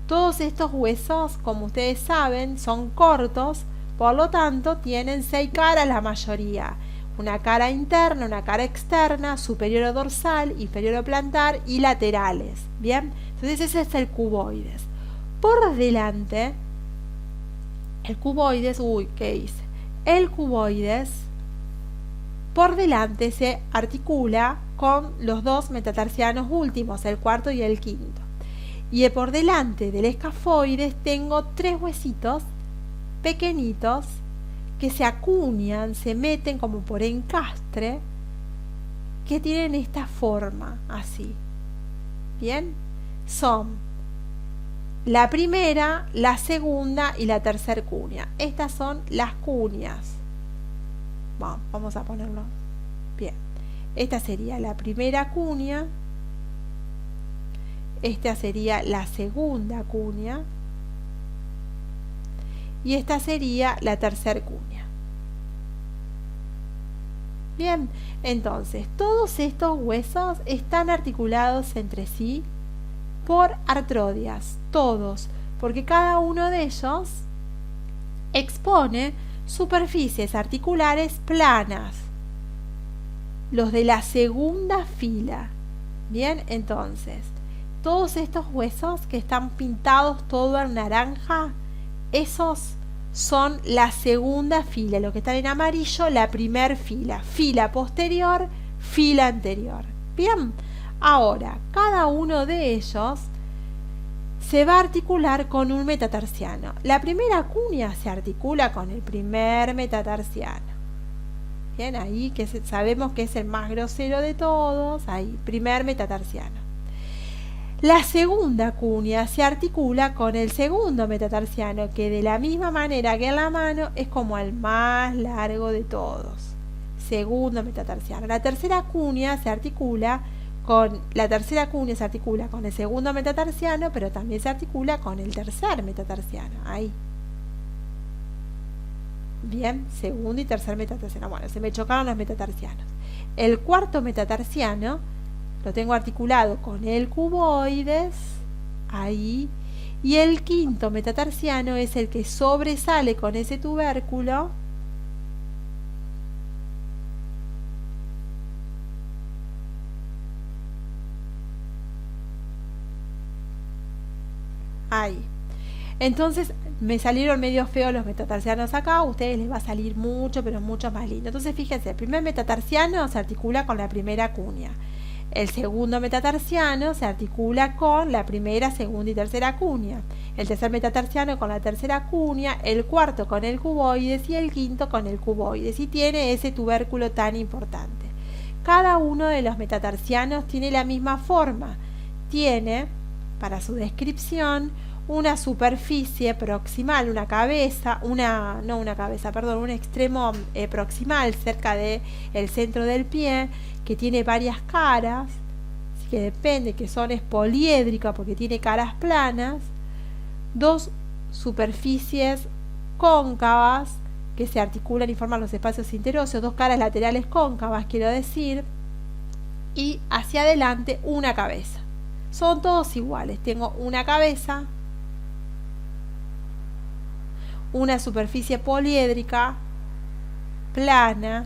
Todos estos huesos, como ustedes saben, son cortos, por lo tanto tienen 6 caras la mayoría: una cara interna, una cara externa, superior o dorsal, inferior o plantar y laterales. Bien, entonces ese es el cuboides. Por delante, el cuboides, el cuboides por delante se articula con los dos metatarsianos últimos, el cuarto y el quinto. Y por delante del escafoides tengo 3 huesitos pequeñitos que se acuñan, se meten como por encastre, que tienen esta forma, así. Bien, son la primera, la segunda y la tercera cuña. Estas son las cuñas. Vamos a ponerlo bien. Esta sería la primera cuña, esta sería la segunda cuña y esta sería la tercera cuña. Bien, entonces todos estos huesos están articulados entre sí por artrodias, todos, porque cada uno de ellos expone superficies articulares planas, los de la segunda fila. Bien, entonces todos estos huesos que están pintados todo en naranja, esos son la segunda fila. Los que están en amarillo, la primer fila, fila posterior, fila anterior. Bien, ahora, cada uno de ellos se va a articular con un metatarsiano. La primera cuña se articula con el primer metatarsiano. Bien, ahí que sabemos que es el más grosero de todos, ahí, primer metatarsiano. La segunda cuña se articula con el segundo metatarsiano, que de la misma manera que en la mano es como el más largo de todos. Segundo metatarsiano. La tercera cuña se articula con el segundo metatarsiano, pero también se articula con el tercer metatarsiano. Ahí. Bien, segundo y tercer metatarsiano. Bueno, se me chocaron los metatarsianos. El cuarto metatarsiano lo tengo articulado con el cuboides, ahí, y el quinto metatarsiano es el que sobresale con ese tubérculo, ahí. Entonces me salieron medio feos los metatarsianos acá, a ustedes les va a salir mucho, pero mucho más lindo. Entonces fíjense, el primer metatarsiano se articula con la primera cuña. El segundo metatarsiano se articula con la primera, segunda y tercera cuña. El tercer metatarsiano con la tercera cuña, el cuarto con el cuboides y el quinto con el cuboides. Y tiene ese tubérculo tan importante. Cada uno de los metatarsianos tiene la misma forma. Tiene, para su descripción, una superficie proximal, una cabeza, un extremo proximal cerca del centro del pie, que tiene varias caras, así que depende, que es poliédrica porque tiene caras planas, dos superficies cóncavas que se articulan y forman los espacios interóseos, dos caras laterales cóncavas, quiero decir, y hacia adelante una cabeza. Son todos iguales, tengo una cabeza, una superficie poliédrica plana,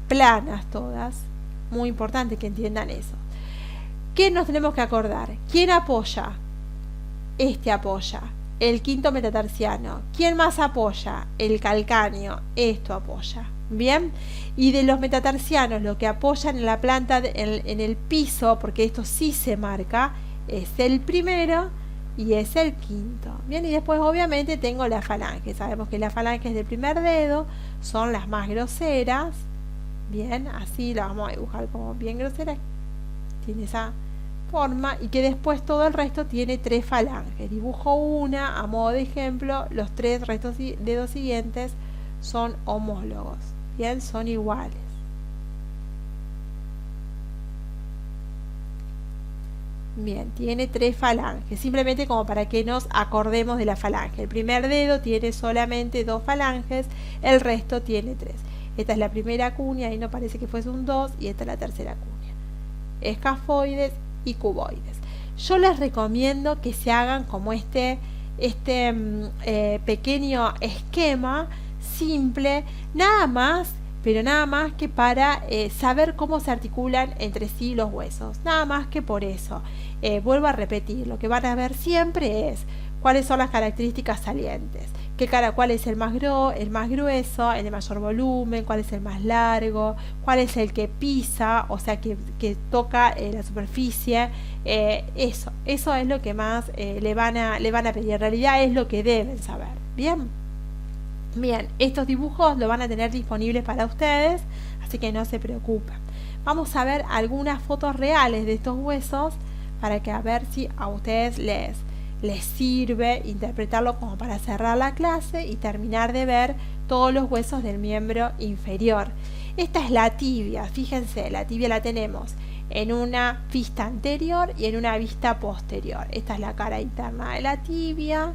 planas todas, muy importante que entiendan eso. ¿Qué nos tenemos que acordar? ¿Quién apoya? Este apoya, el quinto metatarsiano. ¿Quién más apoya? El calcáneo, esto apoya. Bien, y de los metatarsianos, lo que apoyan en la planta, en el piso, porque esto sí se marca, es el primero y es el quinto. Bien, y después obviamente tengo la falange. Sabemos que las falanges del primer dedo son las más groseras. Bien, así la vamos a dibujar como bien grosera. Tiene esa forma y que después todo el resto tiene tres falanges. Dibujo una a modo de ejemplo, los tres dedos siguientes son homólogos. Bien, son iguales. Bien, tiene tres falanges, simplemente como para que nos acordemos de la falange. El primer dedo tiene solamente dos falanges, el resto tiene tres. Esta es la primera cuña, ahí no parece que fuese un 2, y esta es la tercera cuña. Escafoides y cuboides. Yo les recomiendo que se hagan como este pequeño esquema simple, nada más que para saber cómo se articulan entre sí los huesos, nada más que por eso. Vuelvo a repetir, lo que van a ver siempre es cuáles son las características salientes, cuál es el más grueso, el de mayor volumen, cuál es el más largo, cuál es el que pisa, o sea que toca la superficie. Eso es lo que más le van a pedir, en realidad es lo que deben saber. Bien, estos dibujos lo van a tener disponibles para ustedes, así que no se preocupen. Vamos a ver algunas fotos reales de estos huesos para que a ver si a ustedes les sirve interpretarlo como para cerrar la clase y terminar de ver todos los huesos del miembro inferior. Esta es la tibia, fíjense, la tibia la tenemos en una vista anterior y en una vista posterior. Esta es la cara interna de la tibia,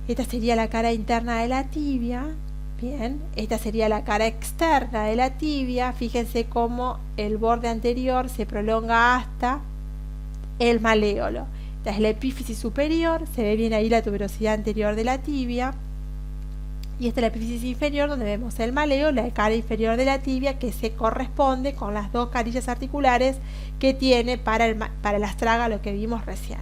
esta sería la cara interna de la tibia. Bien, esta sería la cara externa de la tibia. Fíjense cómo el borde anterior se prolonga hasta el maléolo. Esta es la epífisis superior, se ve bien ahí la tuberosidad anterior de la tibia. Y esta es la epífisis inferior, donde vemos el maléolo, la cara inferior de la tibia, que se corresponde con las dos carillas articulares que tiene para el astrágalo que vimos recién.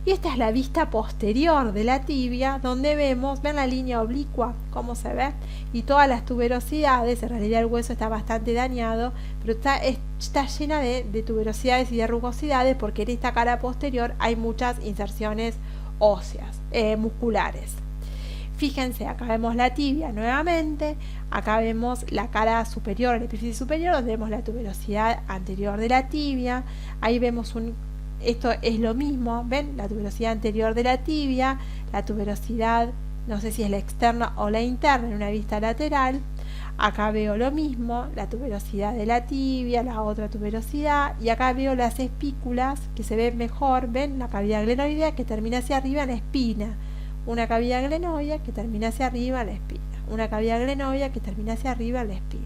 Y esta es la vista posterior de la tibia, donde vemos, ven la línea oblicua, cómo se ve, y todas las tuberosidades. En realidad el hueso está bastante dañado, pero está llena de tuberosidades y de rugosidades, porque en esta cara posterior hay muchas inserciones óseas, musculares. Fíjense, acá vemos la tibia nuevamente, acá vemos la cara superior, la epífisis superior, donde vemos la tuberosidad anterior de la tibia. Ahí vemos esto es lo mismo, ven, la tuberosidad anterior de la tibia, la tuberosidad, no sé si es la externa o la interna en una vista lateral. Acá veo lo mismo, la tuberosidad de la tibia, la otra tuberosidad, y acá veo las espículas que se ven mejor, ven, la cavidad glenoidea que termina hacia arriba en la espina, una cavidad glenoidea que termina hacia arriba en la espina, una cavidad glenoidea que termina hacia arriba en la espina.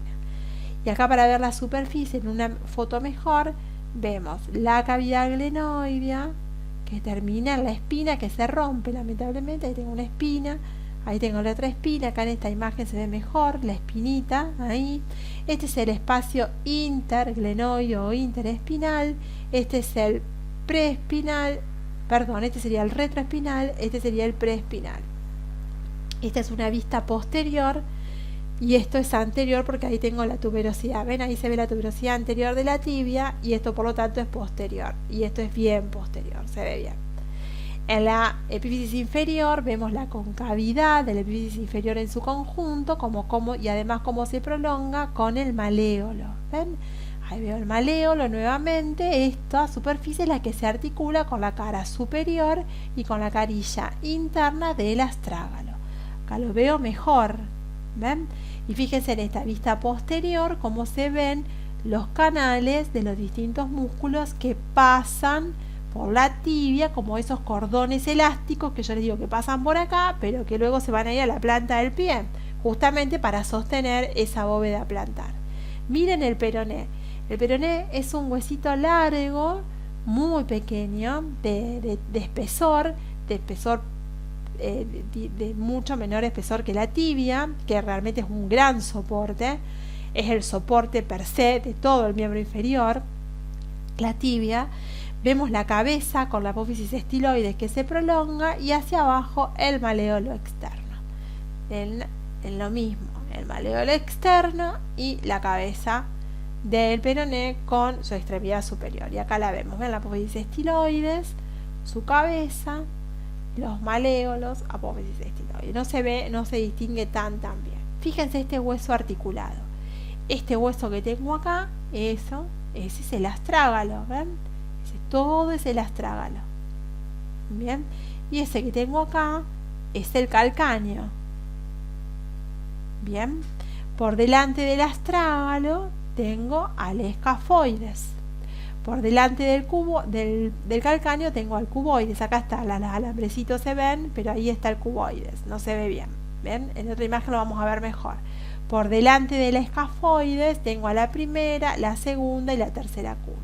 Y acá, para ver la superficie en una foto mejor, vemos la cavidad glenoidea que termina en la espina, que se rompe lamentablemente. Ahí tengo una espina, ahí tengo la otra espina. Acá en esta imagen se ve mejor la espinita ahí. Este es el espacio interglenoide o interespinal. Este es el preespinal, perdón, este sería el retroespinal, este sería el preespinal. Esta es una vista posterior y esto es anterior, porque ahí tengo la tuberosidad. Ven, ahí se ve la tuberosidad anterior de la tibia, y esto por lo tanto es posterior, y esto es bien posterior, se ve bien. En la epífisis inferior vemos la concavidad de la epífisis inferior en su conjunto, y además cómo se prolonga con el maléolo. ¿Ven? Ahí veo el maléolo nuevamente. Esta superficie es la que se articula con la cara superior y con la carilla interna del astrágalo. Acá lo veo mejor, ¿ven? Y fíjense en esta vista posterior cómo se ven los canales de los distintos músculos que pasan por la tibia, como esos cordones elásticos que yo les digo que pasan por acá, pero que luego se van a ir a la planta del pie, justamente para sostener esa bóveda plantar. Miren el peroné. El peroné es un huesito largo, muy pequeño, de espesor, de mucho menor espesor que la tibia, que realmente es un gran soporte, es el soporte per se de todo el miembro inferior, la tibia. Vemos la cabeza con la apófisis estiloides que se prolonga, y hacia abajo el maléolo externo. En lo mismo, el maléolo externo y la cabeza del peroné con su extremidad superior. Y acá la vemos, ven la apófisis estiloides, su cabeza, los maléolos, apófisis estiloides. No se distingue tan bien. Fíjense este hueso articulado. Este hueso que tengo acá, ese es el astrágalo, ¿ven? Todo es el astrágalo. Bien. Y ese que tengo acá es el calcáneo. Bien. Por delante del astrágalo tengo al escafoides. Por delante del calcáneo tengo al cuboides. Acá está, los alambrecitos se ven, pero ahí está el cuboides. No se ve bien. ¿Ven? En otra imagen lo vamos a ver mejor. Por delante del escafoides tengo a la primera, la segunda y la tercera cuña.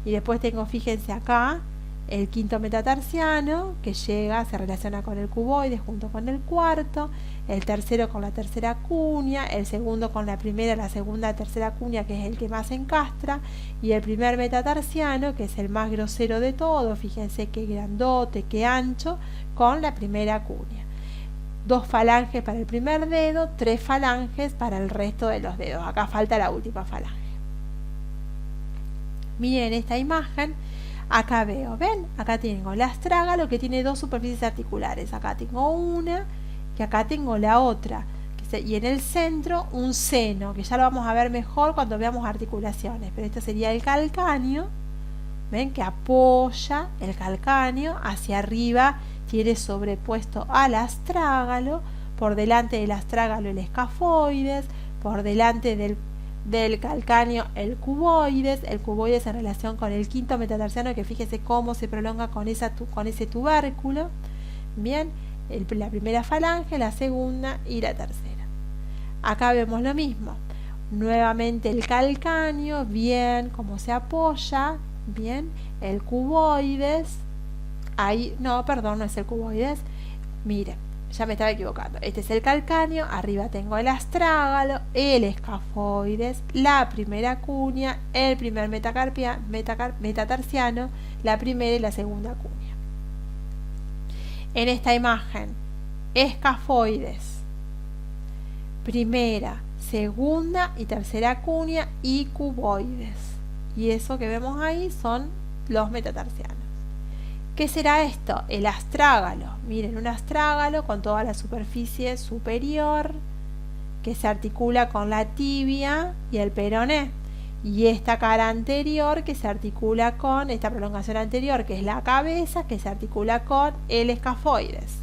Y después tengo, fíjense acá, el quinto metatarsiano, que se relaciona con el cuboides junto con el cuarto, el tercero con la tercera cuña, el segundo con la primera, la segunda, tercera cuña, que es el que más encastra, y el primer metatarsiano, que es el más grosero de todo, fíjense qué grandote, qué ancho, con la primera cuña. 2 falanges para el primer dedo, 3 falanges para el resto de los dedos. Acá falta la última falange. Miren esta imagen, acá veo, ¿ven? Acá tengo el astrágalo, que tiene 2 superficies articulares. Acá tengo una y acá tengo la otra. Y en el centro un seno, que ya lo vamos a ver mejor cuando veamos articulaciones. Pero este sería el calcáneo, ¿ven? Que apoya el calcáneo hacia arriba, tiene sobrepuesto al astrágalo. Por delante del astrágalo el escafoides, por delante del calcáneo el cuboides en relación con el quinto metatarsiano, que fíjese cómo se prolonga con ese tubérculo. Bien, la primera falange, la segunda y la tercera. Acá vemos lo mismo, nuevamente el calcáneo, bien, cómo se apoya, bien, el cuboides, ahí, no, perdón, no es el cuboides, miren, ya me estaba equivocando. Este es el calcáneo, arriba tengo el astrágalo, el escafoides, la primera cuña, el primer metatarsiano, la primera y la segunda cuña. en esta imagen escafoides, primera, segunda y tercera cuña y cuboides. Y eso que vemos ahí son los metatarsianos. ¿Qué será esto? El astrágalo. Miren, un astrágalo con toda la superficie superior que se articula con la tibia y el peroné. Y esta cara anterior que se articula con esta prolongación anterior, que es la cabeza, que se articula con el escafoides.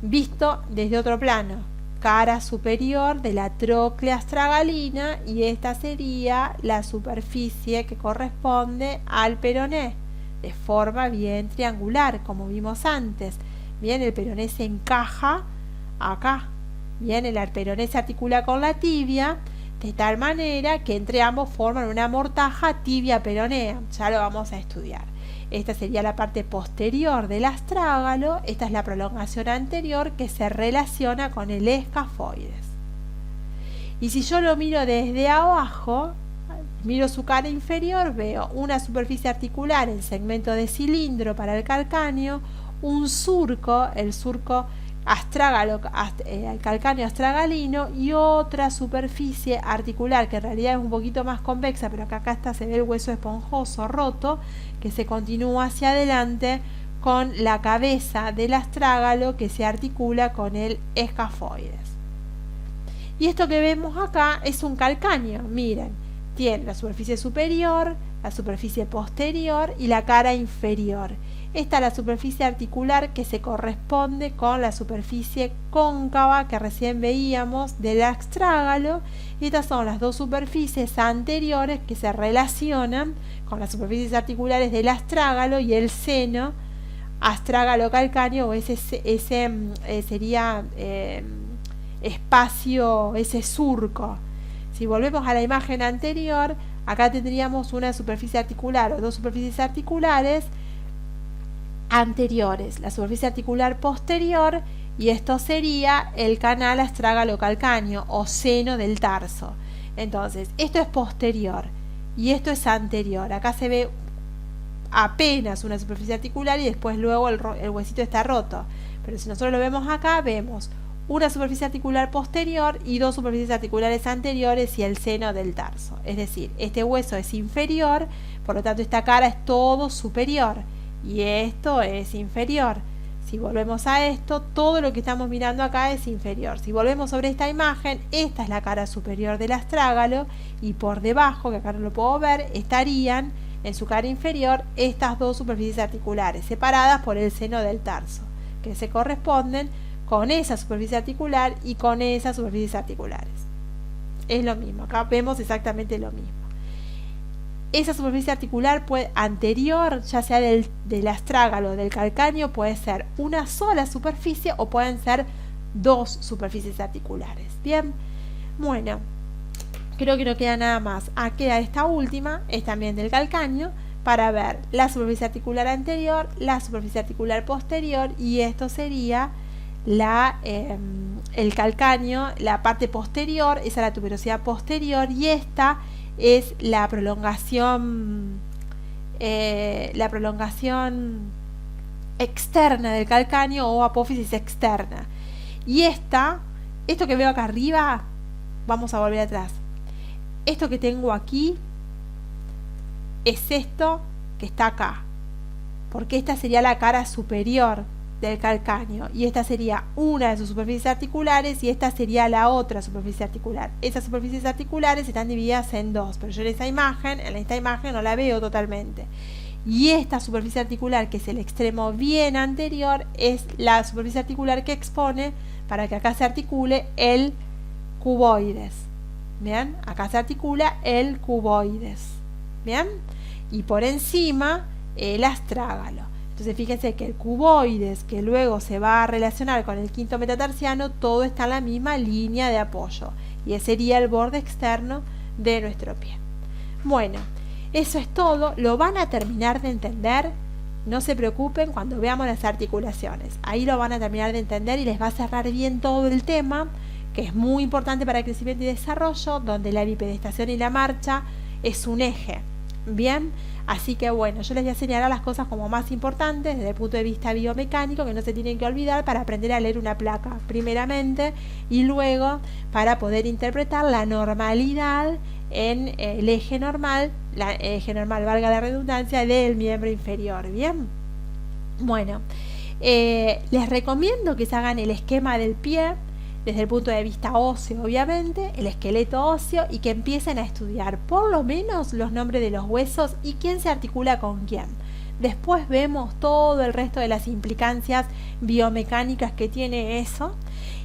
Visto desde otro plano, cara superior de la tróclea astragalina, y esta sería la superficie que corresponde al peroné, de forma bien triangular, como vimos antes. Bien, el peroné se encaja acá. Bien, el peroné se articula con la tibia, de tal manera que entre ambos forman una mortaja tibia-peronea. Ya lo vamos a estudiar. Esta sería la parte posterior del astrágalo. Esta es la prolongación anterior que se relaciona con el escafoides. Y si yo lo miro desde abajo, miro su cara inferior, veo una superficie articular en segmento de cilindro para el calcáneo, un surco, el surco astrágalo, el calcáneo astragalino, y otra superficie articular que en realidad es un poquito más convexa, pero que acá está, se ve el hueso esponjoso roto, que se continúa hacia adelante con la cabeza del astrágalo que se articula con el escafoides. Y esto que vemos acá es un calcáneo. Miren, tiene la superficie superior, la superficie posterior y la cara inferior. Esta es la superficie articular que se corresponde con la superficie cóncava que recién veíamos del astrágalo, y estas son las dos superficies anteriores que se relacionan con las superficies articulares del astrágalo y el seno astrágalo calcáneo, o ese sería espacio, ese surco. Si volvemos a la imagen anterior, acá tendríamos una superficie articular o dos superficies articulares anteriores, la superficie articular posterior, y esto sería el canal astrágalo calcáneo o seno del tarso. Entonces, esto es posterior y esto es anterior. Acá se ve apenas una superficie articular y después luego el huesito está roto. Pero si nosotros lo vemos acá, vemos una superficie articular posterior y dos superficies articulares anteriores y el seno del tarso. Es decir, este hueso es inferior, por lo tanto esta cara es todo superior y esto es inferior. Si volvemos a esto, todo lo que estamos mirando acá es inferior. Si volvemos sobre esta imagen, esta es la cara superior del astrágalo, y por debajo, que acá no lo puedo ver, estarían en su cara inferior estas dos superficies articulares separadas por el seno del tarso, que se corresponden con esa superficie articular y con esas superficies articulares. Es lo mismo, acá vemos exactamente lo mismo. Esa superficie articular anterior, ya sea del astrágalo o del calcáneo, puede ser una sola superficie o pueden ser dos superficies articulares. Bien, bueno, creo que no queda nada más. Queda esta última, es también del calcáneo, para ver la superficie articular anterior, la superficie articular posterior, y esto sería el calcáneo, la parte posterior, esa es la tuberosidad posterior, y esta es la prolongación externa del calcáneo o apófisis externa. Y esto que veo acá arriba, vamos a volver atrás. Esto que tengo aquí es esto que está acá, porque esta sería la cara superior del calcáneo y esta sería una de sus superficies articulares y esta sería la otra superficie articular. Esas superficies articulares están divididas en dos, pero yo en esta imagen no la veo totalmente. Y esta superficie articular, que es el extremo bien anterior, es la superficie articular que expone para que acá se articule el cuboides. ¿Bien? Acá se articula el cuboides. ¿Bien? Y por encima el astrágalo. Entonces fíjense que el cuboides, que luego se va a relacionar con el quinto metatarsiano, todo está en la misma línea de apoyo. Y ese sería el borde externo de nuestro pie. Bueno, eso es todo. Lo van a terminar de entender. No se preocupen cuando veamos las articulaciones. Ahí lo van a terminar de entender y les va a cerrar bien todo el tema, que es muy importante para el crecimiento y desarrollo, donde la bipedestación y la marcha es un eje. Bien, así que bueno, yo les voy a señalar las cosas como más importantes desde el punto de vista biomecánico que no se tienen que olvidar para aprender a leer una placa primeramente y luego para poder interpretar la normalidad en el eje normal, valga la redundancia, del miembro inferior. Bien, bueno, les recomiendo que se hagan el esquema del pie desde el punto de vista óseo, obviamente, el esqueleto óseo, y que empiecen a estudiar por lo menos los nombres de los huesos y quién se articula con quién. Después vemos todo el resto de las implicancias biomecánicas que tiene eso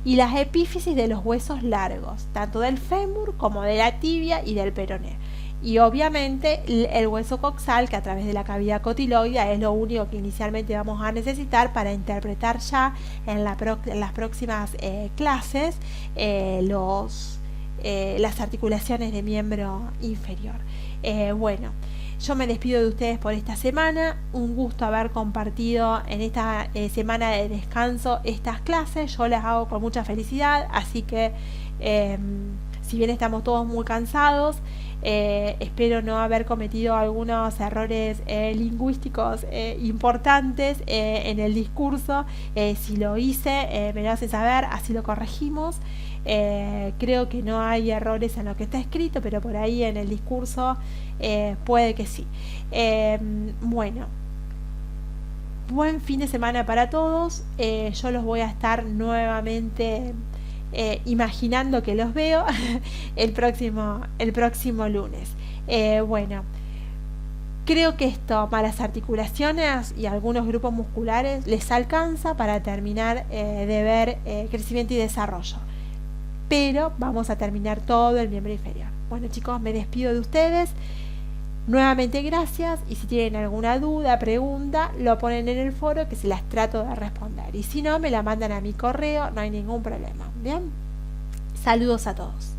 y las epífisis de los huesos largos, tanto del fémur como de la tibia y del peroné. Y obviamente el hueso coxal, que a través de la cavidad cotiloidea es lo único que inicialmente vamos a necesitar para interpretar ya en las próximas clases las articulaciones de miembro inferior. Bueno, yo me despido de ustedes por esta semana. Un gusto haber compartido en esta semana de descanso estas clases. Yo las hago con mucha felicidad, así que si bien estamos todos muy cansados, espero no haber cometido algunos errores lingüísticos importantes en el discurso. Si lo hice, me lo hacen saber, así lo corregimos. Creo que no hay errores en lo que está escrito, pero por ahí en el discurso puede que sí. Bueno, buen fin de semana para todos. Yo los voy a estar nuevamente imaginando que los veo el próximo lunes. Bueno, creo que esto para las articulaciones y algunos grupos musculares les alcanza para terminar de ver crecimiento y desarrollo, pero vamos a terminar todo el miembro inferior. Bueno, chicos, me despido de ustedes. Nuevamente gracias, y si tienen alguna duda, pregunta, lo ponen en el foro que se las trato de responder, y si no, me la mandan a mi correo, no hay ningún problema. Bien, saludos a todos.